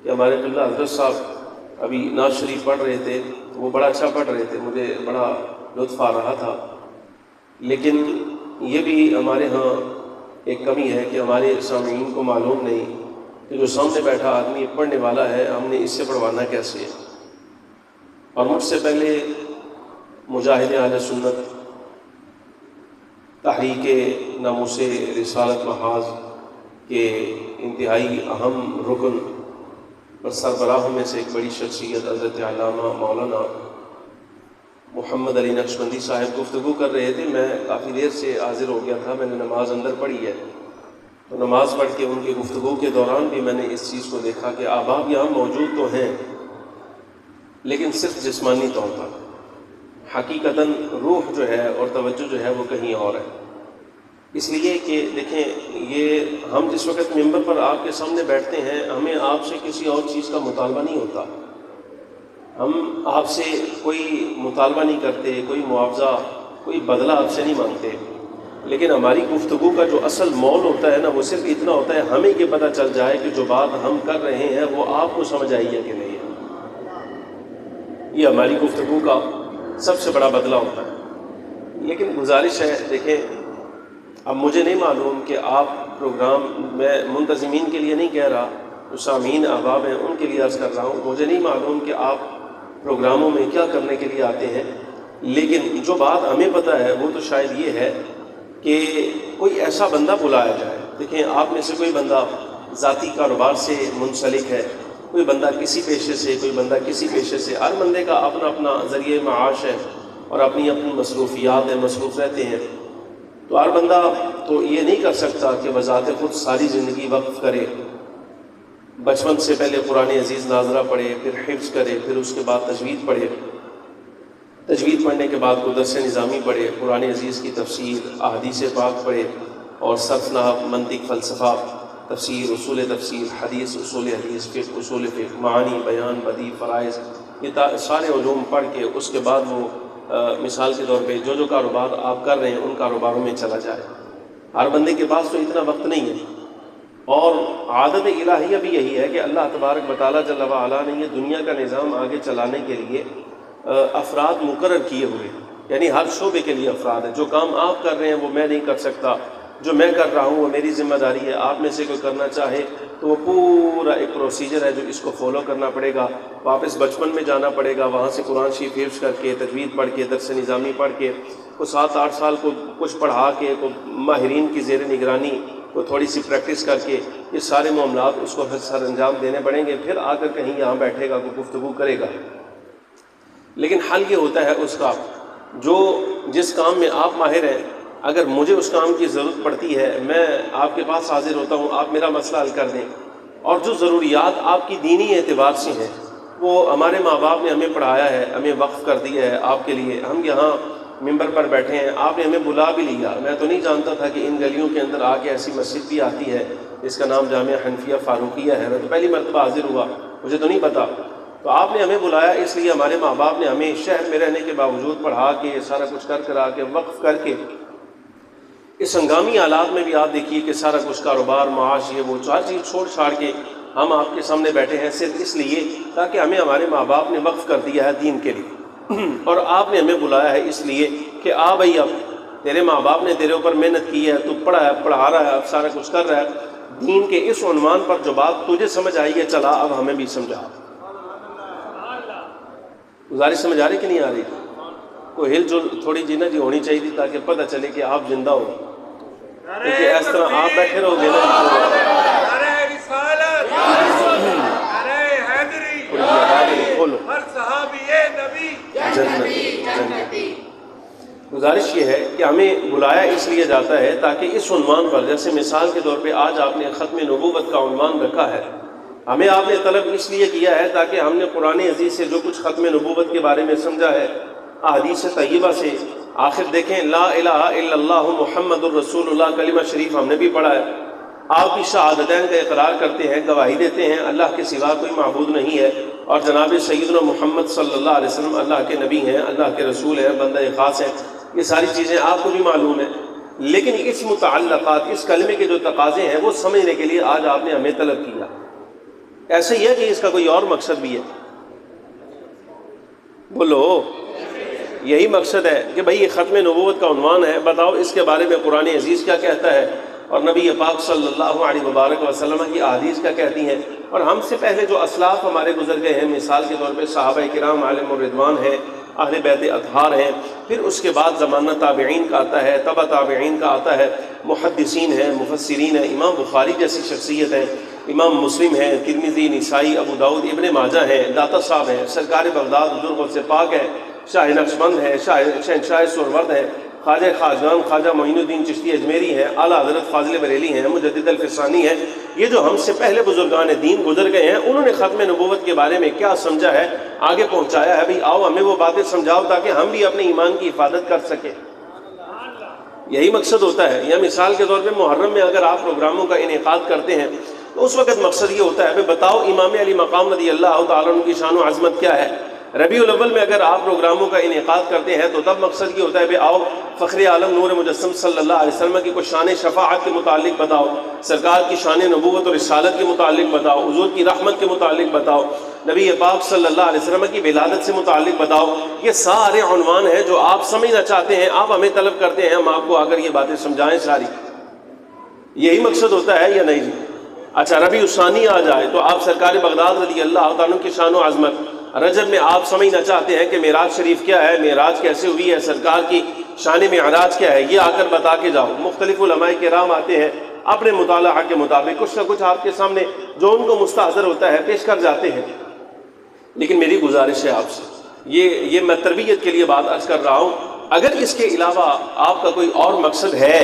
کہ ہمارے قبلہ حضرت صاحب ابھی نعت شریف پڑھ رہے تھے، وہ بڑا اچھا پڑھ رہے تھے، مجھے بڑا لطف آ رہا تھا، لیکن یہ بھی ہمارے ہاں ایک کمی ہے کہ ہمارے سامعین کو معلوم نہیں کہ جو سامنے بیٹھا آدمی پڑھنے والا ہے ہم نے اس سے پڑھوانا کیسے ہے۔ اور مجھ سے پہلے مجاہد اہل سنت تحریک ناموس رسالت محاذ کے انتہائی اہم رکن اور سربراہوں میں سے ایک بڑی شخصیت حضرت علامہ مولانا محمد علی نقشبندی صاحب گفتگو کر رہے تھے۔ میں کافی دیر سے حاضر ہو گیا تھا، میں نے نماز اندر پڑھی ہے، تو نماز پڑھ کے ان کی گفتگو کے دوران بھی میں نے اس چیز کو دیکھا کہ احباب یہاں موجود تو ہیں لیکن صرف جسمانی طور پر، حقیقتاً روح جو ہے اور توجہ جو ہے وہ کہیں اور ہے۔ اس لیے کہ دیکھیں، یہ ہم جس وقت ممبر پر آپ کے سامنے بیٹھتے ہیں ہمیں آپ سے کسی اور چیز کا مطالبہ نہیں ہوتا، ہم آپ سے کوئی مطالبہ نہیں کرتے، کوئی معاوضہ، کوئی بدلہ آپ سے نہیں مانگتے، لیکن ہماری گفتگو کا جو اصل مول ہوتا ہے نا، وہ صرف اتنا ہوتا ہے ہمیں یہ پتہ چل جائے کہ جو بات ہم کر رہے ہیں وہ آپ کو سمجھ آئی ہے کہ نہیں ہے۔ یہ ہماری گفتگو کا سب سے بڑا بدلہ ہوتا ہے۔ لیکن گزارش ہے، دیکھیں اب مجھے نہیں معلوم کہ آپ پروگرام، میں منتظمین کے لیے نہیں کہہ رہا، جو سامعین احباب ہیں ان کے لیے عرض کر رہا ہوں، مجھے نہیں معلوم کہ آپ پروگراموں میں کیا کرنے کے لیے آتے ہیں، لیکن جو بات ہمیں پتہ ہے وہ تو شاید یہ ہے کہ کوئی ایسا بندہ بلایا جائے۔ دیکھیں، آپ میں سے کوئی بندہ ذاتی کاروبار سے منسلک ہے، کوئی بندہ کسی پیشے سے، کوئی بندہ کسی پیشے سے، ہر بندے کا اپنا اپنا ذریعہ معاش ہے اور اپنی اپنی مصروفیات ہیں، مصروف رہتے ہیں، تو ہر بندہ تو یہ نہیں کر سکتا کہ بذات خود ساری زندگی وقف کرے، بچپن سے پہلے قرآن عزیز ناظرہ پڑھے، پھر حفظ کرے، پھر اس کے بعد تجوید پڑھے، تجوید پڑھنے کے بعد کو درس نظامی پڑھے، قرآن عزیز کی تفسیر، احادیث پاک پڑھے، اور صرف نحو، منطق، فلسفہ، تفسیر، اصول تفسیر، حدیث، اصول حدیث، فقہ، اصول فقہ، معانی، بیان، بدیع، فرائض، یہ سارے علوم پڑھ کے اس کے بعد وہ مثال کے طور پہ جو کاروبار آپ کر رہے ہیں ان کاروباروں میں چلا جائے۔ ہر بندے کے پاس تو اتنا وقت نہیں ہے، اور عادت الہیہ بھی یہی ہے کہ اللہ تبارک و تعالیٰ جل وعلا نے یہ دنیا کا نظام آگے چلانے کے لیے افراد مقرر کیے ہوئے، یعنی ہر شعبے کے لیے افراد ہیں۔ جو کام آپ کر رہے ہیں وہ میں نہیں کر سکتا، جو میں کر رہا ہوں وہ میری ذمہ داری ہے، آپ میں سے کوئی کرنا چاہے تو وہ پورا ایک پروسیجر ہے جو اس کو فالو کرنا پڑے گا۔ واپس بچپن میں جانا پڑے گا، وہاں سے قرآن شریف حفظ کر کے، تجوید پڑھ کے، درس نظامی پڑھ کے، کو 7-8 سال کو کچھ پڑھا کے، کو ماہرین کی زیر نگرانی کو تھوڑی سی پریکٹس کر کے، یہ سارے معاملات اس کو سر انجام دینے پڑیں گے، پھر آ کر کہیں یہاں بیٹھے گا، کوئی گفتگو کرے گا۔ لیکن حل یہ ہوتا ہے اس کا، جو جس کام میں آپ ماہر ہیں، اگر مجھے اس کام کی ضرورت پڑتی ہے، میں آپ کے پاس حاضر ہوتا ہوں، آپ میرا مسئلہ حل کر دیں، اور جو ضروریات آپ کی دینی اعتبار سے ہیں وہ ہمارے ماں باپ نے ہمیں پڑھایا ہے، ہمیں وقف کر دیا ہے آپ کے لیے، ہم یہاں ممبر پر بیٹھے ہیں، آپ نے ہمیں بلا بھی لیا۔ میں تو نہیں جانتا تھا کہ ان گلیوں کے اندر آ کے ایسی مسجد بھی آتی ہے، اس کا نام جامعہ حنفیہ فاروقیہ ہے، میں تو پہلی مرتبہ حاضر ہوا، مجھے تو نہیں پتا، تو آپ نے ہمیں بلایا، اس لیے ہمارے ماں باپ نے ہمیں شہر میں رہنے کے باوجود پڑھا کے، سارا کچھ کرا کے، وقف کر کے، اس ہنگامی حالات میں بھی آپ دیکھیے کہ سارا کچھ کاروبار، معاش، یہ وہ چار چیز چھوڑ چھاڑ کے ہم آپ کے سامنے بیٹھے ہیں، صرف اس لیے تاکہ ہمیں ہمارے ماں باپ نے وقف کر دیا ہے دین کے لیے، اور آپ نے ہمیں بلایا ہے اس لیے کہ آ بھائی، اب تیرے ماں باپ نے تیرے اوپر محنت کی ہے، تو پڑھا رہا ہے، اب سارا کچھ کر رہا ہے، دین کے اس عنوان پر جو بات تجھے سمجھ آئی ہے، چلا اب ہمیں بھی سمجھا۔ گزارش سمجھ آ رہی کہ نہیں آ رہی؟ کوئی ہل جل تھوڑی جی نا جی ہونی چاہیے تھی تاکہ پتہ چلے کہ آپ زندہ ہو، کیونکہ اس طرح آپ بیٹھے رہو گے نا، گزارش یہ ہے کہ ہمیں بلایا اس لیے جاتا ہے تاکہ اس عنوان پر، جیسے مثال کے طور پہ آج آپ نے ختم نبوت کا عنوان رکھا ہے، ہمیں آپ نے طلب اس لیے کیا ہے تاکہ ہم نے قرآن عزیز سے جو کچھ ختم نبوت کے بارے میں سمجھا ہے، احادیث طیبہ سے، آخر دیکھیں لا الہ الا اللہ محمد الرسول اللہ کلمہ شریف ہم نے بھی پڑھا ہے، آپ کی شہادتین کا اقرار کرتے ہیں، گواہی دیتے ہیں اللہ کے سوا کوئی معبود نہیں ہے، اور جناب سیدنا محمد صلی اللہ علیہ وسلم اللہ کے نبی ہیں، اللہ کے رسول ہیں، بندہ خاص ہیں، یہ ساری چیزیں آپ کو بھی معلوم ہیں، لیکن اس متعلقات، اس کلمے کے جو تقاضے ہیں وہ سمجھنے کے لیے آج آپ نے ہمیں طلب کیا۔ ایسا ہی ہے کہ اس کا کوئی اور مقصد بھی ہے؟ بولو، یہی مقصد ہے کہ بھئی یہ ختم نبوت کا عنوان ہے، بتاؤ اس کے بارے میں قرآن عزیز کیا کہتا ہے اور نبی پاک صلی اللہ علیہ وبارک وسلم کی احادیث کیا کہتی ہیں، اور ہم سے پہلے جو اسلاف ہمارے گزر گئے ہیں، مثال کے طور پہ صحابہ کرام علیہم الرضوان ہیں، اہل بیت اطہار ہیں، پھر اس کے بعد زمانہ تابعین کا آتا ہے، تبع تابعین کا آتا ہے، محدثین ہیں، مفسرین ہیں، امام بخاری جیسی شخصیت ہیں، امام مسلم ہیں، ترمذی، نسائی، ابو داؤد، ابن ماجہ ہیں، داتا صاحب ہیں، سرکار بغداد حضور غوث پاک ہے، شاہ نقشبند ہے، شہنشاہ سہرورد ہے، خواجہ خواجگان خواجہ معین الدین چشتی اجمیری ہیں، اعلیٰ حضرت فاضل بریلی ہیں، مجدد الفسانی ہیں۔ یہ جو ہم سے پہلے بزرگان دین گزر گئے ہیں، انہوں نے ختم نبوت کے بارے میں کیا سمجھا ہے، آگے پہنچایا ہے۔ بھئی آؤ ہمیں وہ باتیں سمجھاؤ تاکہ ہم بھی اپنے ایمان کی حفاظت کر سکیں۔ یہی مقصد ہوتا ہے۔ یا مثال کے طور پہ محرم میں اگر آپ پروگراموں کا انعقاد کرتے ہیں تو اس وقت مقصد یہ ہوتا ہے، بتاؤ امام علی مقام رضی اللہ تعالیٰ عنہ کی شان و عظمت کیا ہے۔ ربیع الاول میں اگر آپ پروگراموں کا انعقاد کرتے ہیں تو تب مقصد یہ ہوتا ہے، آؤ فخر عالم نور مجسم صلی اللہ علیہ وسلم کی کوئی شان شفاعت کے متعلق بتاؤ، سرکار کی شان نبوت اور رسالت کے متعلق بتاؤ، حضور کی رحمت کے متعلق بتاؤ، نبی پاک صلی اللہ علیہ وسلم کی ولادت سے متعلق بتاؤ۔ یہ سارے عنوان ہیں جو آپ سمجھنا چاہتے ہیں، آپ ہمیں طلب کرتے ہیں ہم آپ کو آ کر یہ باتیں سمجھائیں ساری۔ یہی مقصد ہوتا ہے یا نہیں؟ اچھا، ربیع الثانی آ جائے تو آپ سرکار بغداد رضی اللہ تعالیٰ کی شان و عظمت، رجب میں آپ سمجھنا چاہتے ہیں کہ معراج شریف کیا ہے، معراج کیسے ہوئی ہے، سرکار کی شان معراج کیا ہے، یہ آ کر بتا کے جاؤ۔ مختلف علماء کرام آتے ہیں اپنے مطالعہ کے مطابق کچھ نہ کچھ آپ کے سامنے جو ان کو مستحضر ہوتا ہے پیش کر جاتے ہیں۔ لیکن میری گزارش ہے آپ سے، یہ میں تربیت کے لیے بات عرض کر رہا ہوں، اگر اس کے علاوہ آپ کا کوئی اور مقصد ہے،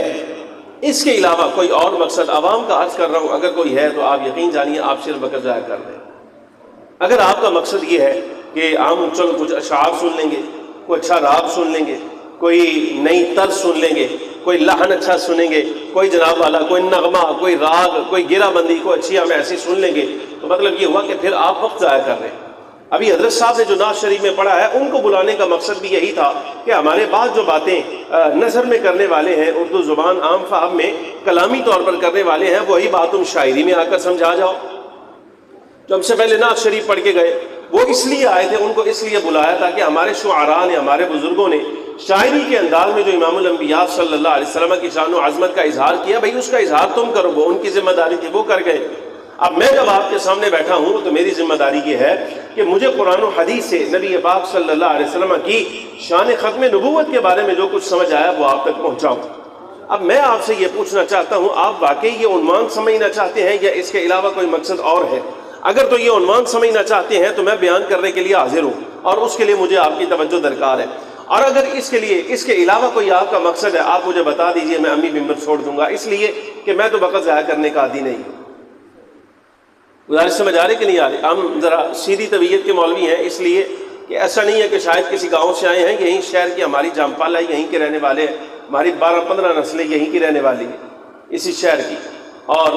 اس کے علاوہ کوئی اور مقصد عوام کا عرض کر رہا ہوں، اگر کوئی ہے تو آپ یقین جانیے آپ صرف وقت ضائع کر دیں۔ اگر آپ کا مقصد یہ ہے کہ ہم چلو کچھ اشعار سن لیں گے، کوئی اچھا راگ سن لیں گے، کوئی نئی طرز سن لیں گے، کوئی لحن اچھا سنیں گے، کوئی جناب والا کوئی نغمہ، کوئی راگ، کوئی گرہ بندی کو اچھی ہم ایسی سن لیں گے، تو مطلب یہ ہوا کہ پھر آپ وقت ضائع کر رہے ہیں۔ ابھی حضرت صاحب نے جو نعت شریف میں پڑھا ہے ان کو بلانے کا مقصد بھی یہی تھا کہ ہمارے بعد جو باتیں نثر میں کرنے والے ہیں، اردو زبان عام فہم میں کلامی طور پر کرنے والے ہیں، وہی بات تم شاعری میں آ کر سمجھا جاؤ۔ جو ہم سے پہلے نعت شریف پڑھ کے گئے وہ اس لیے آئے تھے، ان کو اس لیے بلایا تھا کہ ہمارے شعراء نے، ہمارے بزرگوں نے شاعری کے انداز میں جو امام الانبیاء صلی اللہ علیہ وسلم کی شان و عظمت کا اظہار کیا، بھئی اس کا اظہار تم کرو، وہ ان کی ذمہ داری تھی، وہ کر گئے۔ اب میں جب آپ کے سامنے بیٹھا ہوں تو میری ذمہ داری یہ ہے کہ مجھے قرآن و حدیث سے نبی پاک صلی اللہ علیہ وسلم کی شان ختم نبوت کے بارے میں جو کچھ سمجھ آیا وہ آپ تک پہنچاؤں۔ اب میں آپ سے یہ پوچھنا چاہتا ہوں، آپ واقعی یہ عنوان سمجھنا چاہتے ہیں یا اس کے علاوہ کوئی مقصد اور ہے؟ اگر تو یہ عنوان سمجھنا چاہتے ہیں تو میں بیان کرنے کے لیے حاضر ہوں، اور اس کے لیے مجھے آپ کی توجہ درکار ہے۔ اور اگر اس کے علاوہ کوئی آپ کا مقصد ہے، آپ مجھے بتا دیجئے، میں امی ممبر چھوڑ دوں گا، اس لیے کہ میں تو وقت ضائع کرنے کا عادی نہیں ہوں۔ گزارش سمجھ آ رہی کہ نہیں آ رہی؟ ہم ذرا سیدھی طبیعت کے مولوی ہیں، اس لیے کہ ایسا نہیں ہے کہ شاید کسی گاؤں سے آئے ہیں، یہیں شہر کی ہماری جام پالا یہیں کے رہنے والے ہیں، ہماری 12-15 نسلیں یہیں کی رہنے والی ہیں، اسی شہر کی، اور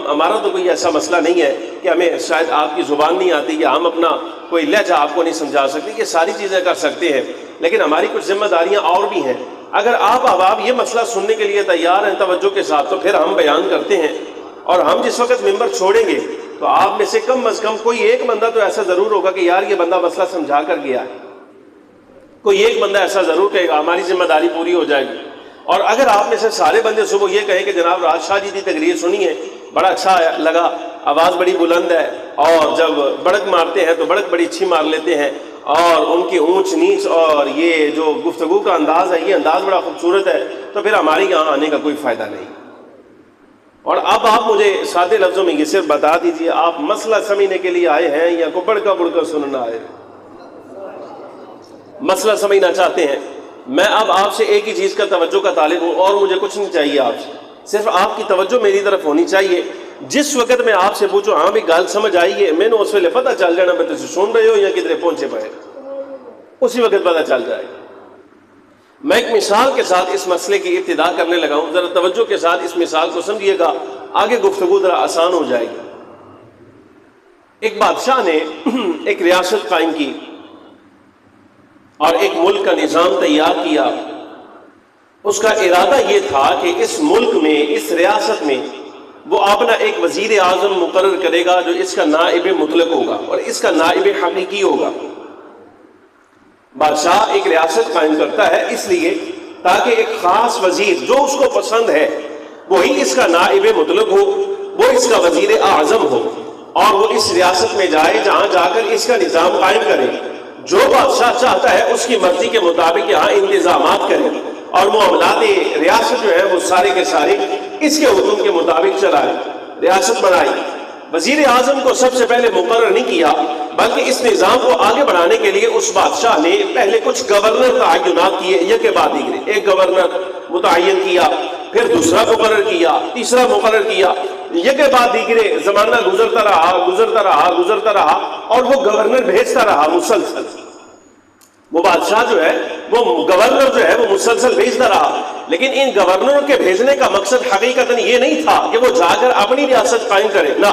ہمارا تو کوئی ایسا مسئلہ نہیں ہے کہ ہمیں شاید آپ کی زبان نہیں آتی یا ہم اپنا کوئی لہجہ آپ کو نہیں سمجھا سکتے، یہ ساری چیزیں کر سکتے ہیں، لیکن ہماری کچھ ذمہ داریاں اور بھی ہیں۔ اگر آپ یہ مسئلہ سننے کے لیے تیار ہیں توجہ کے ساتھ، تو پھر ہم بیان کرتے ہیں، اور ہم جس وقت ممبر چھوڑیں گے تو آپ میں سے کم از کم کوئی ایک بندہ تو ایسا ضرور ہوگا کہ یار یہ بندہ مسئلہ سمجھا کر گیا ہے، کوئی ایک بندہ ایسا ضرور کہے گا، ہماری ذمہ داری پوری ہو جائے گی۔ اور اگر آپ میں سے سارے بندے صبح یہ کہیں کہ جناب راج شاہ جی کی تقریر سنی ہے، بڑا اچھا لگا، آواز بڑی بلند ہے، اور جب بڑک مارتے ہیں تو بڑک بڑی اچھی مار لیتے ہیں، اور ان کی اونچ نیچ اور یہ جو گفتگو کا انداز ہے، یہ انداز بڑا خوبصورت ہے، تو پھر ہمارے یہاں آنے کا کوئی فائدہ نہیں۔ اور اب آپ مجھے سادے لفظوں میں یہ صرف بتا دیجئے، آپ مسئلہ سمجھنے کے لیے آئے ہیں یا کو بڑکا بڑکا سننا آئے؟ مسئلہ سمجھنا چاہتے ہیں۔ میں اب آپ سے ایک ہی چیز کا توجہ کا طالب ہوں، اور مجھے کچھ نہیں چاہیے آپ سے، صرف آپ کی توجہ میری طرف ہونی چاہیے۔ جس وقت میں آپ سے پوچھوں ہاں بھی گال سمجھ آئی ہے، میں نے اس ویلے پتہ چل جانا میں تجھے سن رہے ہو یا کدھر پہنچے پائے، اسی وقت پتہ چل جائے۔ میں ایک مثال کے ساتھ اس مسئلے کی ابتدا کرنے لگا ہوں، ذرا توجہ کے ساتھ اس مثال کو سمجھیے گا، آگے گفتگو ذرا آسان ہو جائے گی۔ ایک بادشاہ نے ایک ریاست قائم کی اور ایک ملک کا نظام تیار کیا۔ اس کا ارادہ یہ تھا کہ اس ملک میں، اس ریاست میں وہ اپنا ایک وزیر اعظم مقرر کرے گا جو اس کا نائب مطلق ہوگا اور اس کا نائب حقیقی ہوگا۔ بادشاہ ایک ریاست قائم کرتا ہے اس لیے تاکہ ایک خاص وزیر جو اس کو پسند ہے وہی اس کا نائب مطلق ہو، وہ اس کا وزیر اعظم ہو، اور وہ اس ریاست میں جائے جہاں جا کر اس کا نظام قائم کرے، جو بادشاہ چاہتا ہے اس کی مرضی کے مطابق یہاں انتظامات کرے، اور معاملات ریاست جو ہے وہ سارے کے سارے اس کے حکم کے مطابق چلائے، ریاست بنائی۔ وزیر اعظم کو سب سے پہلے مقرر نہیں کیا، بلکہ اس نظام کو آگے بڑھانے کے لیے اس بادشاہ نے پہلے کچھ گورنر تعینات کیے، یک بعد دیگرے، ایک گورنر متعین کیا، پھر دوسرا مقرر کیا، تیسرا مقرر کیا، یک بعد دیگرے، زمانہ گزرتا رہا اور وہ گورنر بھیجتا رہا مسلسل۔ وہ بادشاہ جو ہے وہ گورنر جو ہے وہ مسلسل بھیجتا رہا، لیکن ان گورنروں کے بھیجنے کا مقصد حقیقتاً یہ نہیں تھا کہ وہ جا کر اپنی ریاست قائم کرے، نہ،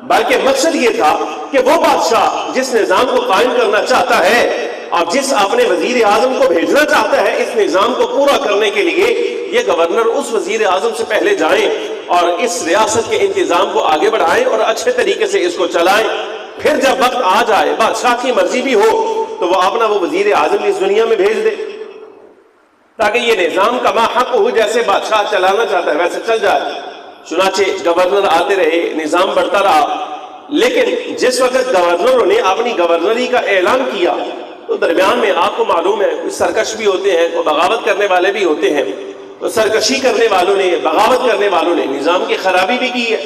بلکہ مقصد یہ تھا کہ وہ بادشاہ جس نظام کو قائم کرنا چاہتا ہے اور جس اپنے وزیر اعظم کو بھیجنا چاہتا ہے اس نظام کو پورا کرنے کے لیے، یہ گورنر اس وزیر اعظم سے پہلے جائیں اور اس ریاست کے انتظام کو آگے بڑھائیں اور اچھے طریقے سے اس کو چلائیں۔ پھر جب وقت آ جائے، بادشاہ کی مرضی بھی ہو، تو وہ اپنا وہ وزیر اعظم اس دنیا میں بھیج دے تاکہ یہ نظام کا ماحق ہو، جیسے بادشاہ چلانا چاہتا ہے ویسے چل جائے۔ چنانچہ گورنر آتے رہے، نظام بڑھتا رہا، لیکن جس وقت گورنروں نے اپنی گورنری کا اعلان کیا تو درمیان میں آپ کو معلوم ہے کچھ سرکش بھی ہوتے ہیں، کوئی بغاوت کرنے والے بھی ہوتے ہیں، تو سرکشی کرنے والوں نے، بغاوت کرنے والوں نے نظام کی خرابی بھی کی ہے۔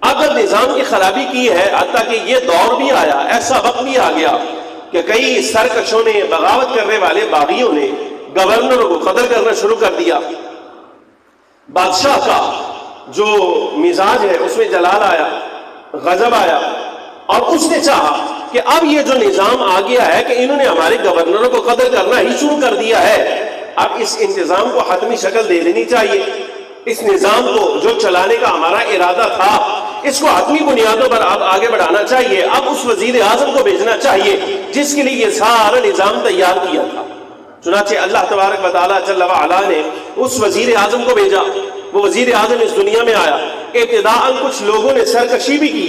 اب جب نظام کی خرابی کی ہے، حتیٰ کہ یہ دور بھی آیا، ایسا وقت بھی آ گیا کہ کئی سرکشوں نے، بغاوت کرنے والے باغیوں نے گورنروں کو قتل کرنا شروع کر دیا۔ بادشاہ کا جو مزاج ہے اس میں جلال آیا، غضب آیا، اور اس نے چاہا کہ اب یہ جو نظام آ گیا ہے کہ انہوں نے ہمارے گورنروں کو قتل کرنا ہی شروع کر دیا ہے، اب اس انتظام کو حتمی شکل دے دینی چاہیے۔ اس نظام کو جو چلانے کا ہمارا ارادہ تھا اس کو حتمی بنیادوں پر اب آگے بڑھانا چاہیے، اب اس وزیر اعظم کو بھیجنا چاہیے جس کے لیے یہ سارا نظام تیار کیا تھا۔ چنانچہ اللہ تبارک و تعالیٰ جل وعلا نے اس وزیر اعظم کو بھیجا، وہ وزیر اعظم اس دنیا میں آیا۔ ابتداءً کچھ لوگوں نے سرکشی بھی کی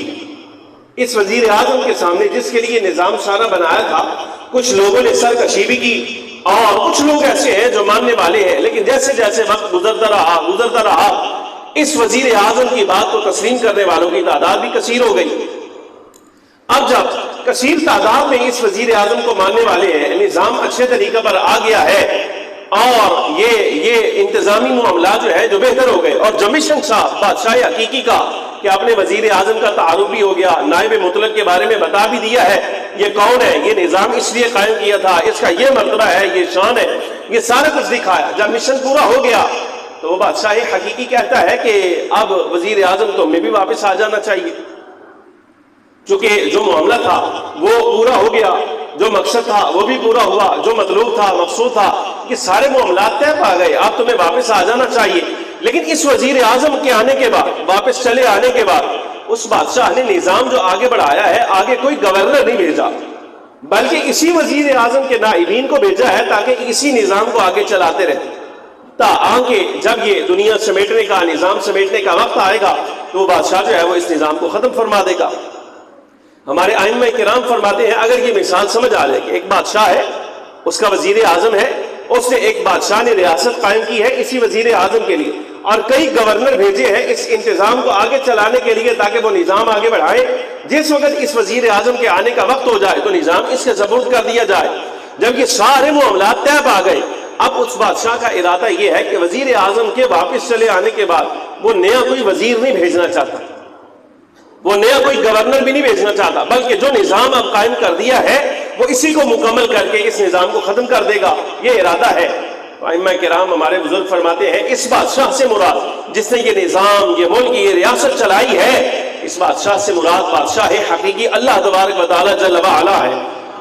اس وزیر اعظم کے سامنے جس کے لیے نظام سارا بنایا تھا، کچھ لوگوں نے سرکشی بھی کی، اور کچھ لوگ ایسے ہیں جو ماننے والے ہیں، لیکن جیسے جیسے وقت گزرتا رہا اس وزیر اعظم کی بات کو تسلیم کرنے والوں کی تعداد بھی کثیر ہو گئی۔ اب جب کثیر تعداد میں اس وزیر اعظم کو ماننے والے ہیں، نظام اچھے طریقے پر آ گیا ہے، اور یہ انتظامی معاملات جو ہے جو بہتر ہو گئے، اور جمیشن صاحب بادشاہ حقیقی کا کہ اپنے وزیر اعظم کا تعارف بھی ہو گیا، نائب مطلق کے بارے میں بتا بھی دیا ہے، یہ کون ہے، یہ نظام اس لیے قائم کیا تھا، اس کا یہ مرتبہ ہے، یہ شان ہے، یہ سارا کچھ دکھایا۔ جب مشن پورا ہو گیا تو وہ بادشاہ حقیقی کہتا ہے کہ اب وزیر اعظم تو ہمیں بھی واپس آ جانا چاہیے، چونکہ جو معاملہ تھا وہ پورا ہو گیا، جو مقصد تھا وہ بھی پورا ہوا، جو مطلوب تھا، مقصود تھا، یہ سارے معاملات طے پا گئے، اب تمہیں واپس آ جانا چاہیے۔ لیکن اس وزیر اعظم کے آنے کے بعد، واپس چلے آنے کے بعد، اس بادشاہ نے نظام جو آگے بڑھایا ہے، آگے کوئی گورنر نہیں بھیجا، بلکہ اسی وزیر اعظم کے نائبین کو بھیجا ہے تاکہ اسی نظام کو آگے چلاتے رہے، تاکہ جب یہ دنیا سمیٹنے کا، نظام سمیٹنے کا وقت آئے گا تو وہ بادشاہ جو ہے وہ اس نظام کو ختم فرما دے گا۔ ہمارے ائمہ کرام فرماتے ہیں اگر یہ مثال سمجھ آ جائے کہ ایک بادشاہ ہے، اس کا وزیر اعظم ہے، اس نے ایک بادشاہ نے ریاست قائم کی ہے اسی وزیر اعظم کے لیے، اور کئی گورنر بھیجے ہیں اس انتظام کو آگے چلانے کے لیے تاکہ وہ نظام آگے بڑھائے، جس وقت اس وزیر اعظم کے آنے کا وقت ہو جائے تو نظام اس کے سپرد کر دیا جائے۔ جب یہ سارے معاملات طے پا گئے، اب اس بادشاہ کا ارادہ یہ ہے کہ وزیر اعظم کے واپس چلے آنے کے بعد وہ نیا کوئی وزیر نہیں بھیجنا چاہتا، وہ نیا کوئی گورنر بھی نہیں بھیجنا چاہتا، بلکہ جو نظام اب قائم کر دیا ہے وہ اسی کو مکمل کر کے اس نظام کو ختم کر دے گا، یہ ارادہ ہے۔ ائمہ کرام ہمارے بزرگ فرماتے ہیں اس بادشاہ سے مراد جس نے یہ نظام، یہ ملک، یہ ریاست چلائی ہے، اس بادشاہ سے مراد بادشاہ حقیقی اللہ تبارک و تعالی جل وعلا ہے،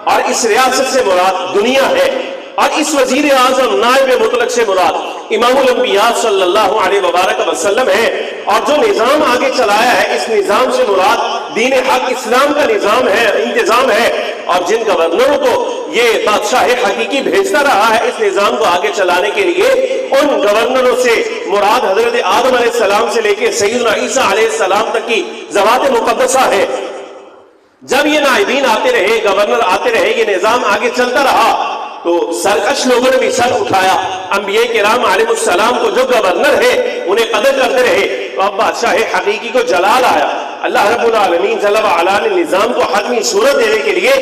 اور اس ریاست سے مراد دنیا ہے، اور اس وزیر اعظم نائب مطلق سے مراد امام الانبیاء صلی اللہ علیہ وبارک وسلم ہے، اور جو نظام آگے چلایا ہے اس نظام سے مراد دین حق اسلام کا نظام ہے، انتظام ہے، اور جن گورنروں کو یہ بادشاہ حقیقی بھیجتا رہا ہے اس نظام کو آگے چلانے کے لیے، ان گورنروں سے مراد حضرت آدم علیہ السلام سے لے کے سیدنا عیسیٰ علیہ السلام تک کی ذوات مقدسہ ہے۔ جب یہ نائبین آتے رہے، گورنر آتے رہے، یہ نظام آگے چلتا رہا تو سرکش لوگوں نے بھی سر اٹھایا۔ انبیاء کرام علیہ السلام کو جو گورنر ہے انہیں قدر کرتے رہے، تو اب بادشاہ حقیقی کو جلال آیا۔ اللہ رب العالمین جل وعلا نے نظام کو حتمی صورت دینے کے لیے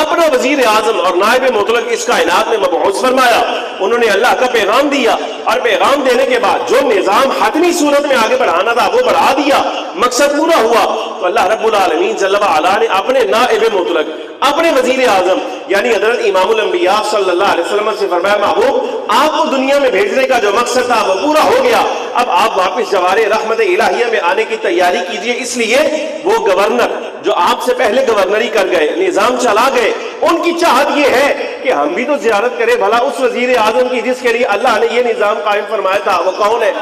اپنا وزیر اعظم اور نائب مطلق اس کائنات میں مبعوث فرمایا۔ انہوں نے اللہ کا پیغام دیا، اور پیغام دینے کے بعد جو نظام حتمی صورت میں آگے بڑھانا تھا وہ بڑھا دیا، مقصد پورا ہوا۔ تو اللہ رب العالمین جل وعلا نے اپنے نائب مطلق، اپنے وزیر اعظم یعنی حضرت امام الانبیاء صلی اللہ علیہ وسلم سے فرمایا، محبوب آپ کو دنیا میں بھیجنے کا جو مقصد تھا وہ پورا ہو گیا، اب آپ واپس جوار رحمت الہیہ میں آنے کی تیاری کیجئے۔ اس لیے وہ گورنر جو آپ سے پہلے گورنری کر گئے، نظام چلا گئے، ان کی چاہت یہ ہے کہ ہم بھی تو زیارت کریں بھلا اس وزیر اعظم کی جس کے لیے اللہ نے یہ نظام قائم فرمایا تھا، وہ کون ہے؟